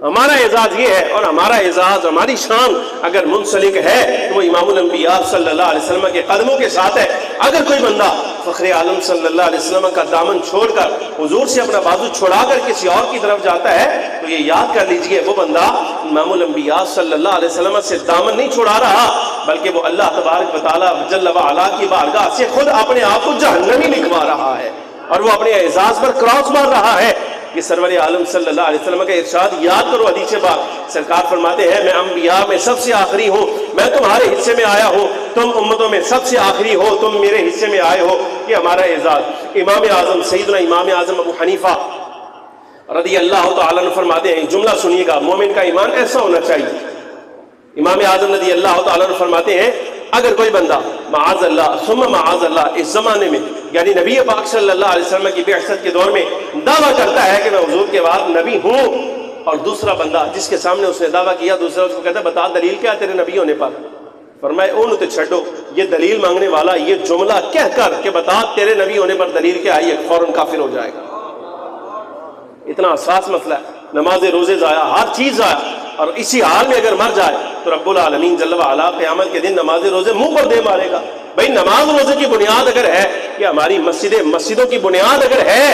ہمارا اعزاز یہ ہے اور ہمارا اعزاز ہماری شان اگر منسلک ہے تو وہ امام الانبیاء صلی اللہ علیہ وسلم کے قدموں کے ساتھ ہے. اگر کوئی بندہ فخر عالم صلی اللہ علیہ وسلم کا دامن چھوڑ کر حضور سے اپنا بازو چھڑا کر کسی اور کی طرف جاتا ہے تو یہ یاد کر لیجئے وہ بندہ امام الانبیاء صلی اللہ علیہ وسلم سے دامن نہیں چھڑا رہا بلکہ وہ اللہ تبارک و تعالیٰ جل وعلا کی بارگاہ سے خود اپنے آپ کو جہنمی لکھوا رہا ہے اور وہ اپنے اعزاز پر کراس مار رہا ہے. یہ سرور عالم صلی اللہ علیہ وسلم کا ارشاد یاد کرو حدیث پاک. سرکار فرماتے ہیں میں انبیاء میں سب سے آخری ہوں، میں تمہارے حصے میں آیا ہوں، تم امتوں میں سب سے آخری ہو، تم میرے حصے میں آئے ہو. یہ ہمارا اعزاز. امام اعظم سیدنا امام اعظم ابو حنیفہ رضی اللہ تعالیٰ عنہ فرماتے ہیں، جملہ سنیے گا، مومن کا ایمان ایسا ہونا چاہیے. امام اعظم رضی اللہ تعالیٰ عنہ فرماتے ہیں اگر کوئی بندہ معاذ اللہ ثم معاذ اللہ اس زمانے میں یعنی نبی پاک صلی اللہ علیہ وسلم کی بعثت کے دور میں دعویٰ کرتا ہے کہ میں حضور کے بعد نبی ہوں اور دوسرا بندہ جس کے سامنے اس نے دعویٰ کیا دوسرا اس کو کہتا ہے بتا دلیل کیا تیرے نبی ہونے پر، فرمائے اون تے چھڑو، یہ دلیل مانگنے والا یہ جملہ کہہ کر کہ بتا تیرے نبی ہونے پر دلیل کیا ہے یہ فوراً کافر ہو جائے گا. اتنا حساس مسئلہ ہے. نماز روزے ضائع، ہر چیز ضائع، اور اسی حال میں اگر مر جائے تو رب العالمین جل وعلا قیامت کے دن نماز روزے منہ پر دے مارے گا۔ بھائی نماز روزے کی بنیاد اگر ہے کہ ہماری مسجدوں کی بنیاد اگر ہے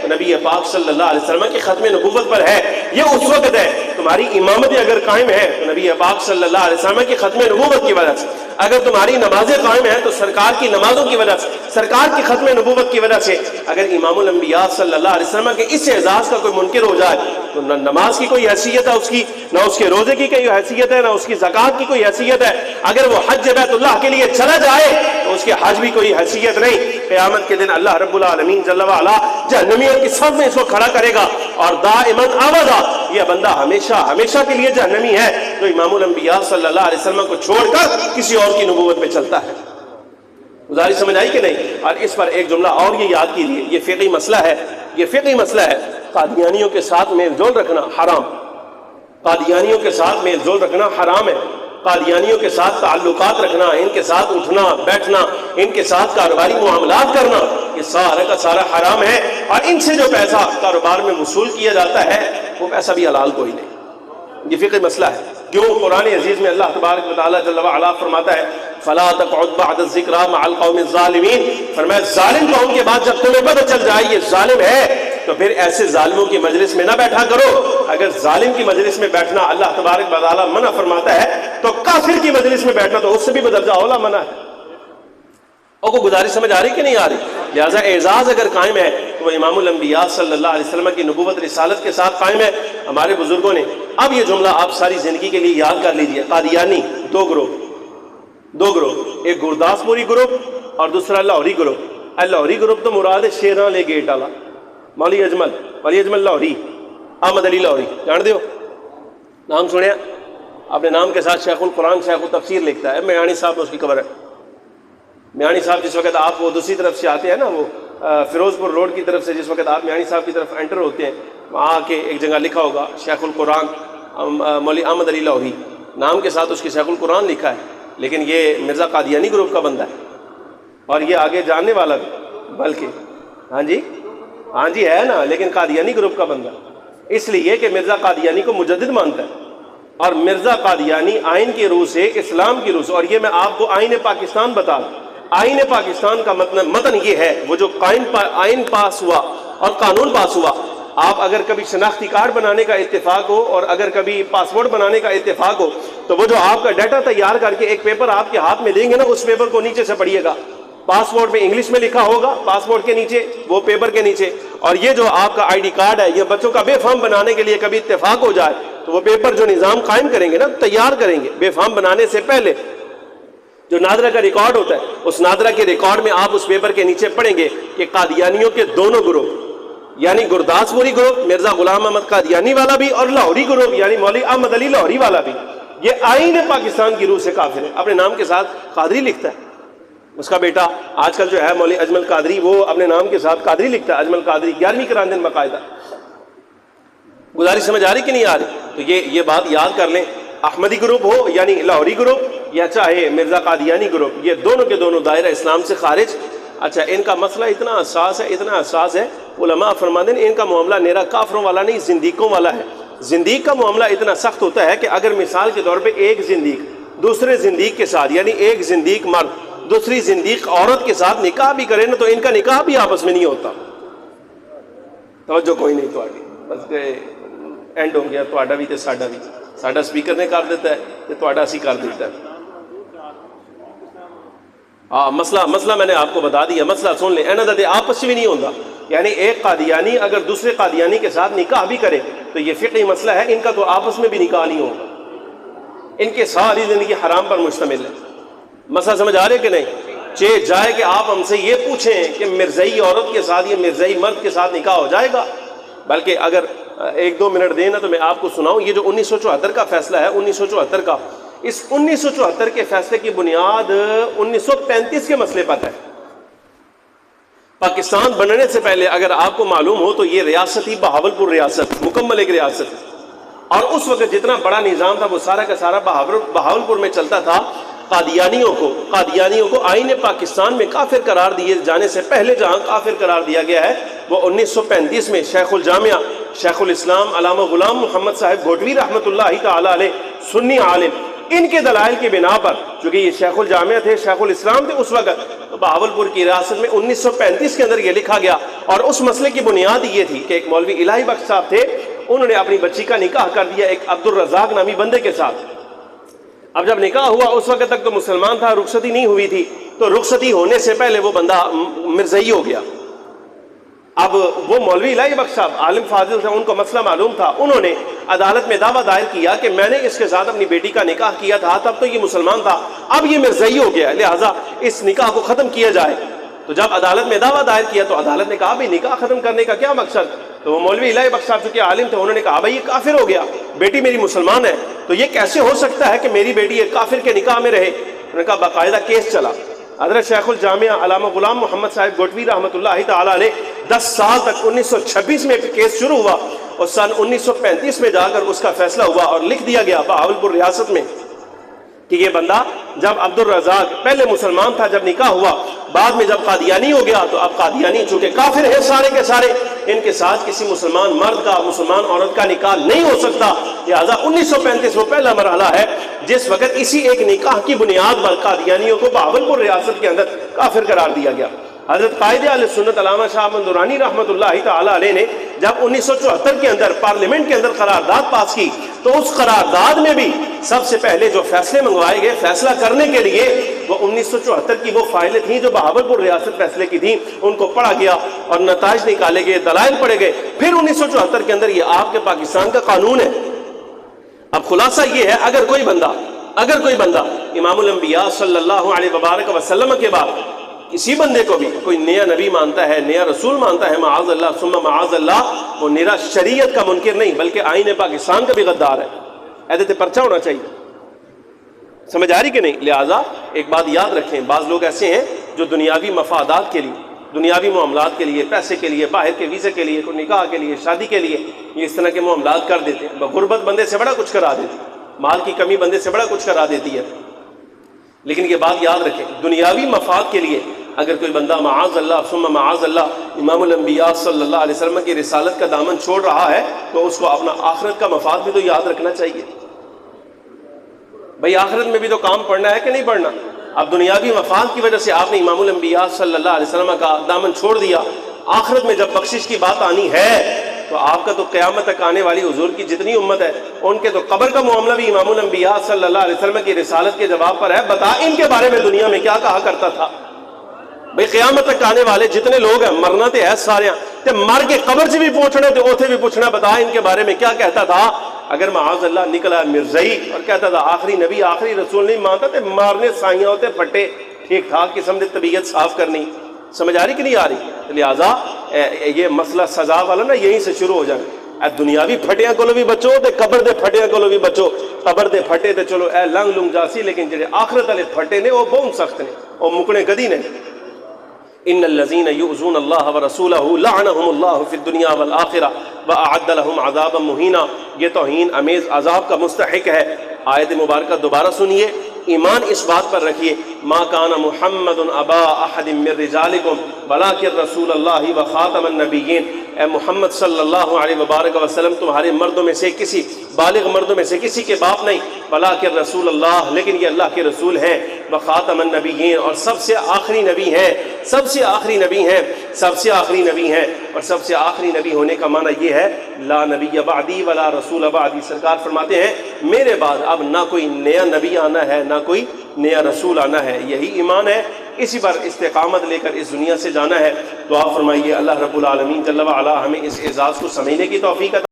تو نبی پاک صلی اللہ علیہ وسلم کی ختم نبوت پر ہے، یہ اس وقت ہے۔ تمہاری امامتیں اگر قائم ہے تو نبی پاک صلی اللہ علیہ وسلم کی ختم نبوت کی وجہ سے، اگر تمہاری نمازیں قائم ہیں تو سرکار کی نمازوں کی وجہ سے، سرکار کی ختم نبوت کی وجہ سے۔ اگر امام الانبیاء صلی اللہ علیہ وسلم کے اس اعزاز کا کوئی منکر ہو جائے تو نہ نماز کی کوئی حیثیت ہے اس کی، نہ اس کے روزے کی کوئی حیثیت ہے، نہ اس کی زکوٰۃ کی کوئی حیثیت ہے۔ اگر وہ حج بیت اللہ کے لیے چلا جائے تو اس کے حج بھی کوئی حیثیت نہیں۔ قیامت کے دن اللہ رب العالمین جل وعلا جہنمیوں کی صف میں اس کو کھڑا کرے گا اور دائماً ابدا یہ بندہ ہمیشہ ہمیشہ کے لیے جہنمی ہے جو امام الانبیاء صلی اللہ علیہ وسلم کو چھوڑ کر کسی اور کی نبوت پہ چلتا ہے۔ گزارش سمجھ آئی کہ نہیں؟ اور اس پر ایک جملہ اور یہ یاد کیجیے، یہ فقہی مسئلہ ہے، یہ فقہی مسئلہ ہے۔ قادیانیوں کے ساتھ میل جول رکھنا حرام، قادیانیوں کے ساتھ میل جول رکھنا حرام ہے۔ قادیانیوں کے ساتھ تعلقات رکھنا، ان کے ساتھ اٹھنا بیٹھنا، ان کے ساتھ کاروباری معاملات کرنا، یہ سارا کا سارا حرام ہے، اور ان سے جو پیسہ کاروبار میں وصول کیا جاتا ہے وہ پیسہ بھی حلال کوئی نہیں۔ یہ فقہی مسئلہ ہے۔ کیوں؟ قرآن عزیز میں اللہ تبارک و تعالیٰ جل وعلا فرماتا ہے فَلَا تَقْعُدْ بَعْدَ الذِّكْرَىٰ مَعَ الْقَوْمِ الظَّالِمِينَ، فرمایا ظالم قوم کے بعد جب تمہیں پتہ چل جائے یہ ظالم ہے تو پھر ایسے ظالموں کی مجلس میں نہ بیٹھا کرو۔ اگر ظالم کی مجلس میں بیٹھنا اللہ تبارک و تعالیٰ منع فرماتا ہے تو کافر کی مجلس میں بیٹھنا تو اس سے بھی بدرجہ اولا منع ہے۔ اور کو گزارش سمجھ آ رہی کہ نہیں آ رہی؟ لہٰذا اعزاز اگر قائم ہے تو وہ امام الانبیاء صلی اللہ علیہ وسلم کی نبوت رسالت کے ساتھ قائم ہے ہمارے بزرگوں نے۔ اب یہ جملہ آپ ساری زندگی کے لیے یاد کر لیجئے، قادیانی دو گروہ، ایک گرداسپوری گروپ اور دوسرا لاہوری گروپ۔ لاہوری گروپ تو مراد ہے شیراں لے گیٹ والا، مولوی اجمل لاہوری، احمد علی لاہوری، جان دیو نام سنیا؟ اپنے نام کے ساتھ شیخ القرآن شیخ التفسیر لکھتا ہے، میانی صاحب میں اس کی قبر ہے۔ میانی صاحب جس وقت آپ وہ دوسری طرف سے آتے ہیں نا، وہ فیروز پور روڈ کی طرف سے جس وقت آپ میانی صاحب کی طرف انٹر ہوتے ہیں، وہاں کے ایک جگہ لکھا ہوگا شیخ القرآن مولوی احمد علی لاہوری، نام کے ساتھ اس کی شیخ القرآن لکھا ہے، لیکن یہ مرزا قادیانی گروپ کا بندہ ہے اور یہ آگے جاننے والا بھی، بلکہ ہاں جی ہے نا، لیکن قادیانی گروپ کا بندہ، اس لیے کہ مرزا قادیانی کو مجدد مانتا ہے، اور مرزا قادیانی آئین کی روح سے، اسلام کی روح سے، اور یہ میں آپ کو آئین پاکستان بتا دوں، آئین پاکستان کا متن یہ ہے، وہ جو آئین پاس ہوا اور قانون پاس ہوا، آپ اگر کبھی شناختی کارڈ بنانے کا اتفاق ہو اور اگر کبھی پاسپورٹ بنانے کا اتفاق ہو تو وہ جو آپ کا ڈیٹا تیار کر کے ایک پیپر آپ کے ہاتھ میں دیں گے نا، اس پیپر کو نیچے سے پڑھیے گا، پاسپورٹ میں انگلش میں لکھا ہوگا، پاسپورٹ کے نیچے وہ پیپر کے نیچے، اور یہ جو آپ کا آئی ڈی کارڈ ہے، یہ بچوں کا بے فارم بنانے کے لیے کبھی اتفاق ہو جائے تو وہ پیپر جو نظام قائم کریں گے نا، تیار کریں گے بے فارم بنانے سے پہلے، جو نادرہ کا ریکارڈ ہوتا ہے، اس نادرہ کے ریکارڈ میں آپ اس پیپر کے نیچے پڑھیں گے کہ قادیانیوں کے دونوں گروہ، یعنی گرداسپوری گروپ مرزا غلام احمد قادیانی والا بھی اور لاہوری گروپ یعنی مولوی احمد علی لاہوری والا بھی، یہ آئین پاکستان کی روح سے کافر ہے۔ اپنے نام کے ساتھ قادری لکھتا ہے، اس کا بیٹا آج کل جو ہے مولوی اجمل قادری، وہ اپنے نام کے ساتھ قادری لکھتا ہے، اجمل قادری 11ویں قرآن باقاعدہ۔ گزارش سمجھ آ رہی کہ نہیں آ رہی؟ تو یہ بات یاد کر لیں، احمدی گروپ ہو یعنی لاہوری گروپ یا چاہے مرزا قادیانی گروپ، یہ دونوں کے دونوں دائرہ اسلام سے خارج۔ اچھا، ان کا مسئلہ اتنا حساس ہے، علماء فرماتے ہیں ان کا معاملہ نیرا کافروں والا نہیں، زندیقوں والا ہے۔ زندیق کا معاملہ اتنا سخت ہوتا ہے کہ اگر مثال کے طور پہ ایک زندیق دوسرے زندیق کے ساتھ، یعنی ایک زندیق مرد دوسری زندیق عورت کے ساتھ نکاح بھی کرے نا، تو ان کا نکاح بھی آپس میں نہیں ہوتا۔ توجہ کوئی نہیں تھوڑی، بس اینڈ ہو گیا، تھوڑا بھی تے ساڈا بھی، ساڈا سپیکر نے کر دیتا ہے تے تھوڑا اسی کر دیتا ہے۔ مسئلہ میں نے آپ کو بتا دیا، مسئلہ سن لیں، اینا دے آپس میں نہیں ہوتا، یعنی ایک قادیانی اگر دوسرے قادیانی کے ساتھ نکاح بھی کرے تو یہ فقہی مسئلہ ہے، ان کا تو آپس میں بھی نکاح نہیں ہوگا، ان کی ساری زندگی حرام پر مشتمل ہے۔ مسئلہ سمجھ آ رہے کہ نہیں؟ جائے کہ آپ ہم سے یہ پوچھیں کہ مرزائی عورت کے ساتھ یا مرزائی مرد کے ساتھ نکاح ہو جائے گا، بلکہ اگر 1-2 منٹ دیں نا تو میں آپ کو سناؤں، یہ جو 1974 کا فیصلہ ہے، 1974 کا، اس 1974 کے فیصلے کی بنیاد 1935 کے مسئلے پر ہے۔ پاکستان بننے سے پہلے اگر آپ کو معلوم ہو تو یہ ریاست ہی بہاولپور ریاست، مکمل ایک ریاست، اور اس وقت جتنا بڑا نظام تھا وہ سارا کا سارا بہاولپور میں چلتا تھا۔ قادیانیوں کو آئین پاکستان میں کافر قرار دیے جانے سے پہلے جہاں کافر قرار دیا گیا ہے وہ 1935 میں شیخ الجامعہ شیخ الاسلام علامہ غلام محمد صاحب گھوٹوی رحمۃ اللہ تعالی علیہ سنی عالم، ان کے دلائل کی بنا پر، چونکہ یہ شیخ الجامعہ تھے، شیخ الاسلام تھے اس وقت، تو بہاولپور کی ریاست میں 1935 کے اندر یہ لکھا گیا، اور اس مسئلے کی بنیاد یہ تھی کہ ایک مولوی الہی بخش صاحب تھے، انہوں نے اپنی بچی کا نکاح کر دیا ایک عبد الرزاق نامی بندے کے ساتھ۔ اب جب نکاح ہوا اس وقت تک تو مسلمان تھا، رخصتی نہیں ہوئی تھی، تو رخصتی ہونے سے پہلے وہ بندہ مرزئی ہو گیا۔ اب وہ مولوی الہی بخش صاحب عالم فاضل تھے، ان کو مسئلہ معلوم تھا، انہوں نے عدالت میں دعویٰ دائر کیا کہ میں نے اس کے ساتھ اپنی بیٹی کا نکاح کیا تھا، تب تو یہ مسلمان تھا، اب یہ مرزئی ہو گیا، لہٰذا اس نکاح کو ختم کیا جائے۔ تو جب عدالت میں دعویٰ دائر کیا تو عدالت نے کہا بھائی نکاح ختم کرنے کا کیا مقصد؟ تو وہ مولوی الہی بخش صاحب چونکہ عالم تھے، انہوں نے کہا بھائی یہ کافر ہو گیا، بیٹی میری مسلمان ہے، تو یہ کیسے ہو سکتا ہے کہ میری بیٹی ایک کافر کے نکاح میں رہے؟ انہوں نے کہا باقاعدہ کیس چلا۔ حضرت شیخ الجامعہ علامہ غلام محمد صاحب گھوٹوی رحمۃ اللہ تعالی علیہ 10 سال تک 1926 میں ایک کیس شروع ہوا، اور سن 1935 میں جا کر اس کا فیصلہ ہوا اور لکھ دیا گیا بہاولپور ریاست میں کہ یہ بندہ جب عبد الرزاق پہلے مسلمان تھا، جب نکاح ہوا، بعد میں جب قادیانی ہو گیا، تو اب قادیانی چونکہ کافر ہیں سارے کے سارے، ان کے ساتھ کسی مسلمان مرد کا مسلمان عورت کا نکاح نہیں ہو سکتا، لہٰذا 1935 وہ پہلا مرحلہ ہے جس وقت اسی ایک نکاح کی بنیاد پر قادیانیوں کو بہاولپور ریاست کے اندر کافر قرار دیا گیا۔ حضرت قائد اہل سنت علامہ شاہ احمد درانی رحمۃ اللہ تعالی علیہ نے جب 1974 کے اندر پارلیمنٹ کے اندر قرارداد پاس کی، تو اس قرارداد میں بھی سب سے پہلے جو فیصلے منگوائے گئے فیصلہ کرنے کے لیے، وہ 1974 کی وہ فائلیں تھیں جو بہاولپور ریاست فیصلے کی تھیں، ان کو پڑھا گیا اور نتائج نکالے گئے، دلائل پڑھے گئے، پھر 1974 کے اندر یہ آپ کے پاکستان کا قانون ہے۔ اب خلاصہ یہ ہے، اگر کوئی بندہ امام الانبیاء صلی اللہ علیہ وبارک وسلم کے بعد کسی بندے کو بھی کوئی نیا نبی مانتا ہے، نیا رسول مانتا ہے، معاذ اللہ ثم معاذ اللہ، وہ نرا شریعت کا منکر نہیں بلکہ آئین پاکستان کا بھی غدار ہے، ایسے پرچہ ہونا چاہیے۔ سمجھ آ رہی کہ نہیں؟ لہٰذا ایک بات یاد رکھیں، بعض لوگ ایسے ہیں جو دنیاوی مفادات کے لیے، دنیاوی معاملات کے لیے، پیسے کے لیے، باہر کے ویزے کے لیے، کوئی نکاح کے لیے، شادی کے لیے، یہ اس طرح کے معاملات کر دیتے ہیں۔ غربت بندے سے بڑا کچھ کرا دیتی ہے، مال کی کمی بندے سے بڑا کچھ کرا دیتی ہے، لیکن یہ بات یاد رکھیں، دنیاوی مفاد کے لیے اگر کوئی بندہ معاذ اللہ ثم معاذ اللہ امام الانبیاء صلی اللہ علیہ وسلم کی رسالت کا دامن چھوڑ رہا ہے، تو اس کو اپنا آخرت کا مفاد بھی تو یاد رکھنا چاہیے۔ بھئی آخرت میں بھی تو کام پڑنا ہے کہ نہیں پڑنا؟ اب دنیاوی مفاد کی وجہ سے آپ نے امام الانبیاء صلی اللہ علیہ وسلم کا دامن چھوڑ دیا، آخرت میں جب بخشش کی بات آنی ہے تو آپ کا تو قیامت تک آنے والی حضور کی جتنی امت ہے، ان کے تو قبر کا معاملہ بھی امام الانبیاء صلی اللہ علیہ وسلم کی رسالت کے جواب پر ہے۔ بتا ان کے بارے میں دنیا میں کیا کہا کرتا تھا؟ بھئی قیامت تک آنے والے جتنے لوگ ہیں، مرنا تے ہے سارے تے مر کے قبر سے بھی پوچھنا تے اوتھے بھی پوچھنا، بتا ان کے بارے میں کیا کہتا تھا؟ اگر معاذ اللہ نکلا مرزئی اور کہتا تھا آخری نبی آخری رسول نہیں مانتا تے مارنے سائیاں ہوتے پھٹے، ٹھیک ٹھاک قسم دے طبیعت صاف کرنی۔ سمجھ آ رہی کہ نہیں آ رہی؟ لہٰذا یہ مسئلہ سزا والا نا یہیں سے شروع ہو جائے۔ اے دنیاوی پھٹیاں کو بھی بچو تے قبر دے پھٹیاں کو بھی بچو۔ قبر دے پھٹے تے چلو اے لنگ لنگ جاسی، لیکن جڑے آخرت والے پھٹے نے وہ بہت سخت نے، وہ مکنے کدی نے۔ ان الذين يؤذون الله ورسوله لعنهم الله في الدنيا والاخره واعد لهم عذابا مهينا، یہ توہین امیز عذاب کا مستحق ہے۔ آیت مبارکہ دوبارہ سنیے، ایمان اس بات پر رکھیے، ما کان محمد ابا احد من رجالکم ولکن رسول اللہ وخاتم النبیین، اے محمد صلی اللہ علیہ وبارک وسلم تمہارے مردوں میں سے کسی بالغ مردوں میں سے کسی کے باپ نہیں، ولیکن رسول اللہ، لیکن یہ اللہ کے رسول ہیں، وخاتم النبیین، اور سب سے آخری نبی ہیں، سب سے آخری نبی ہیں، سب سے آخری نبی ہیں۔ اور سب سے آخری نبی ہونے کا معنی یہ ہے لا نبی بعدی ولا رسول بعدی، سرکار فرماتے ہیں میرے بعد اب نہ کوئی نیا نبی آنا ہے نہ کوئی نیا رسول آنا ہے، یہی ایمان ہے، اسی پر استقامت لے کر اس دنیا سے جانا ہے۔ دعا فرمائیے اللہ رب العالمین جل وعلا ہمیں اس اعزاز کو سمجھنے کی توفیق عطا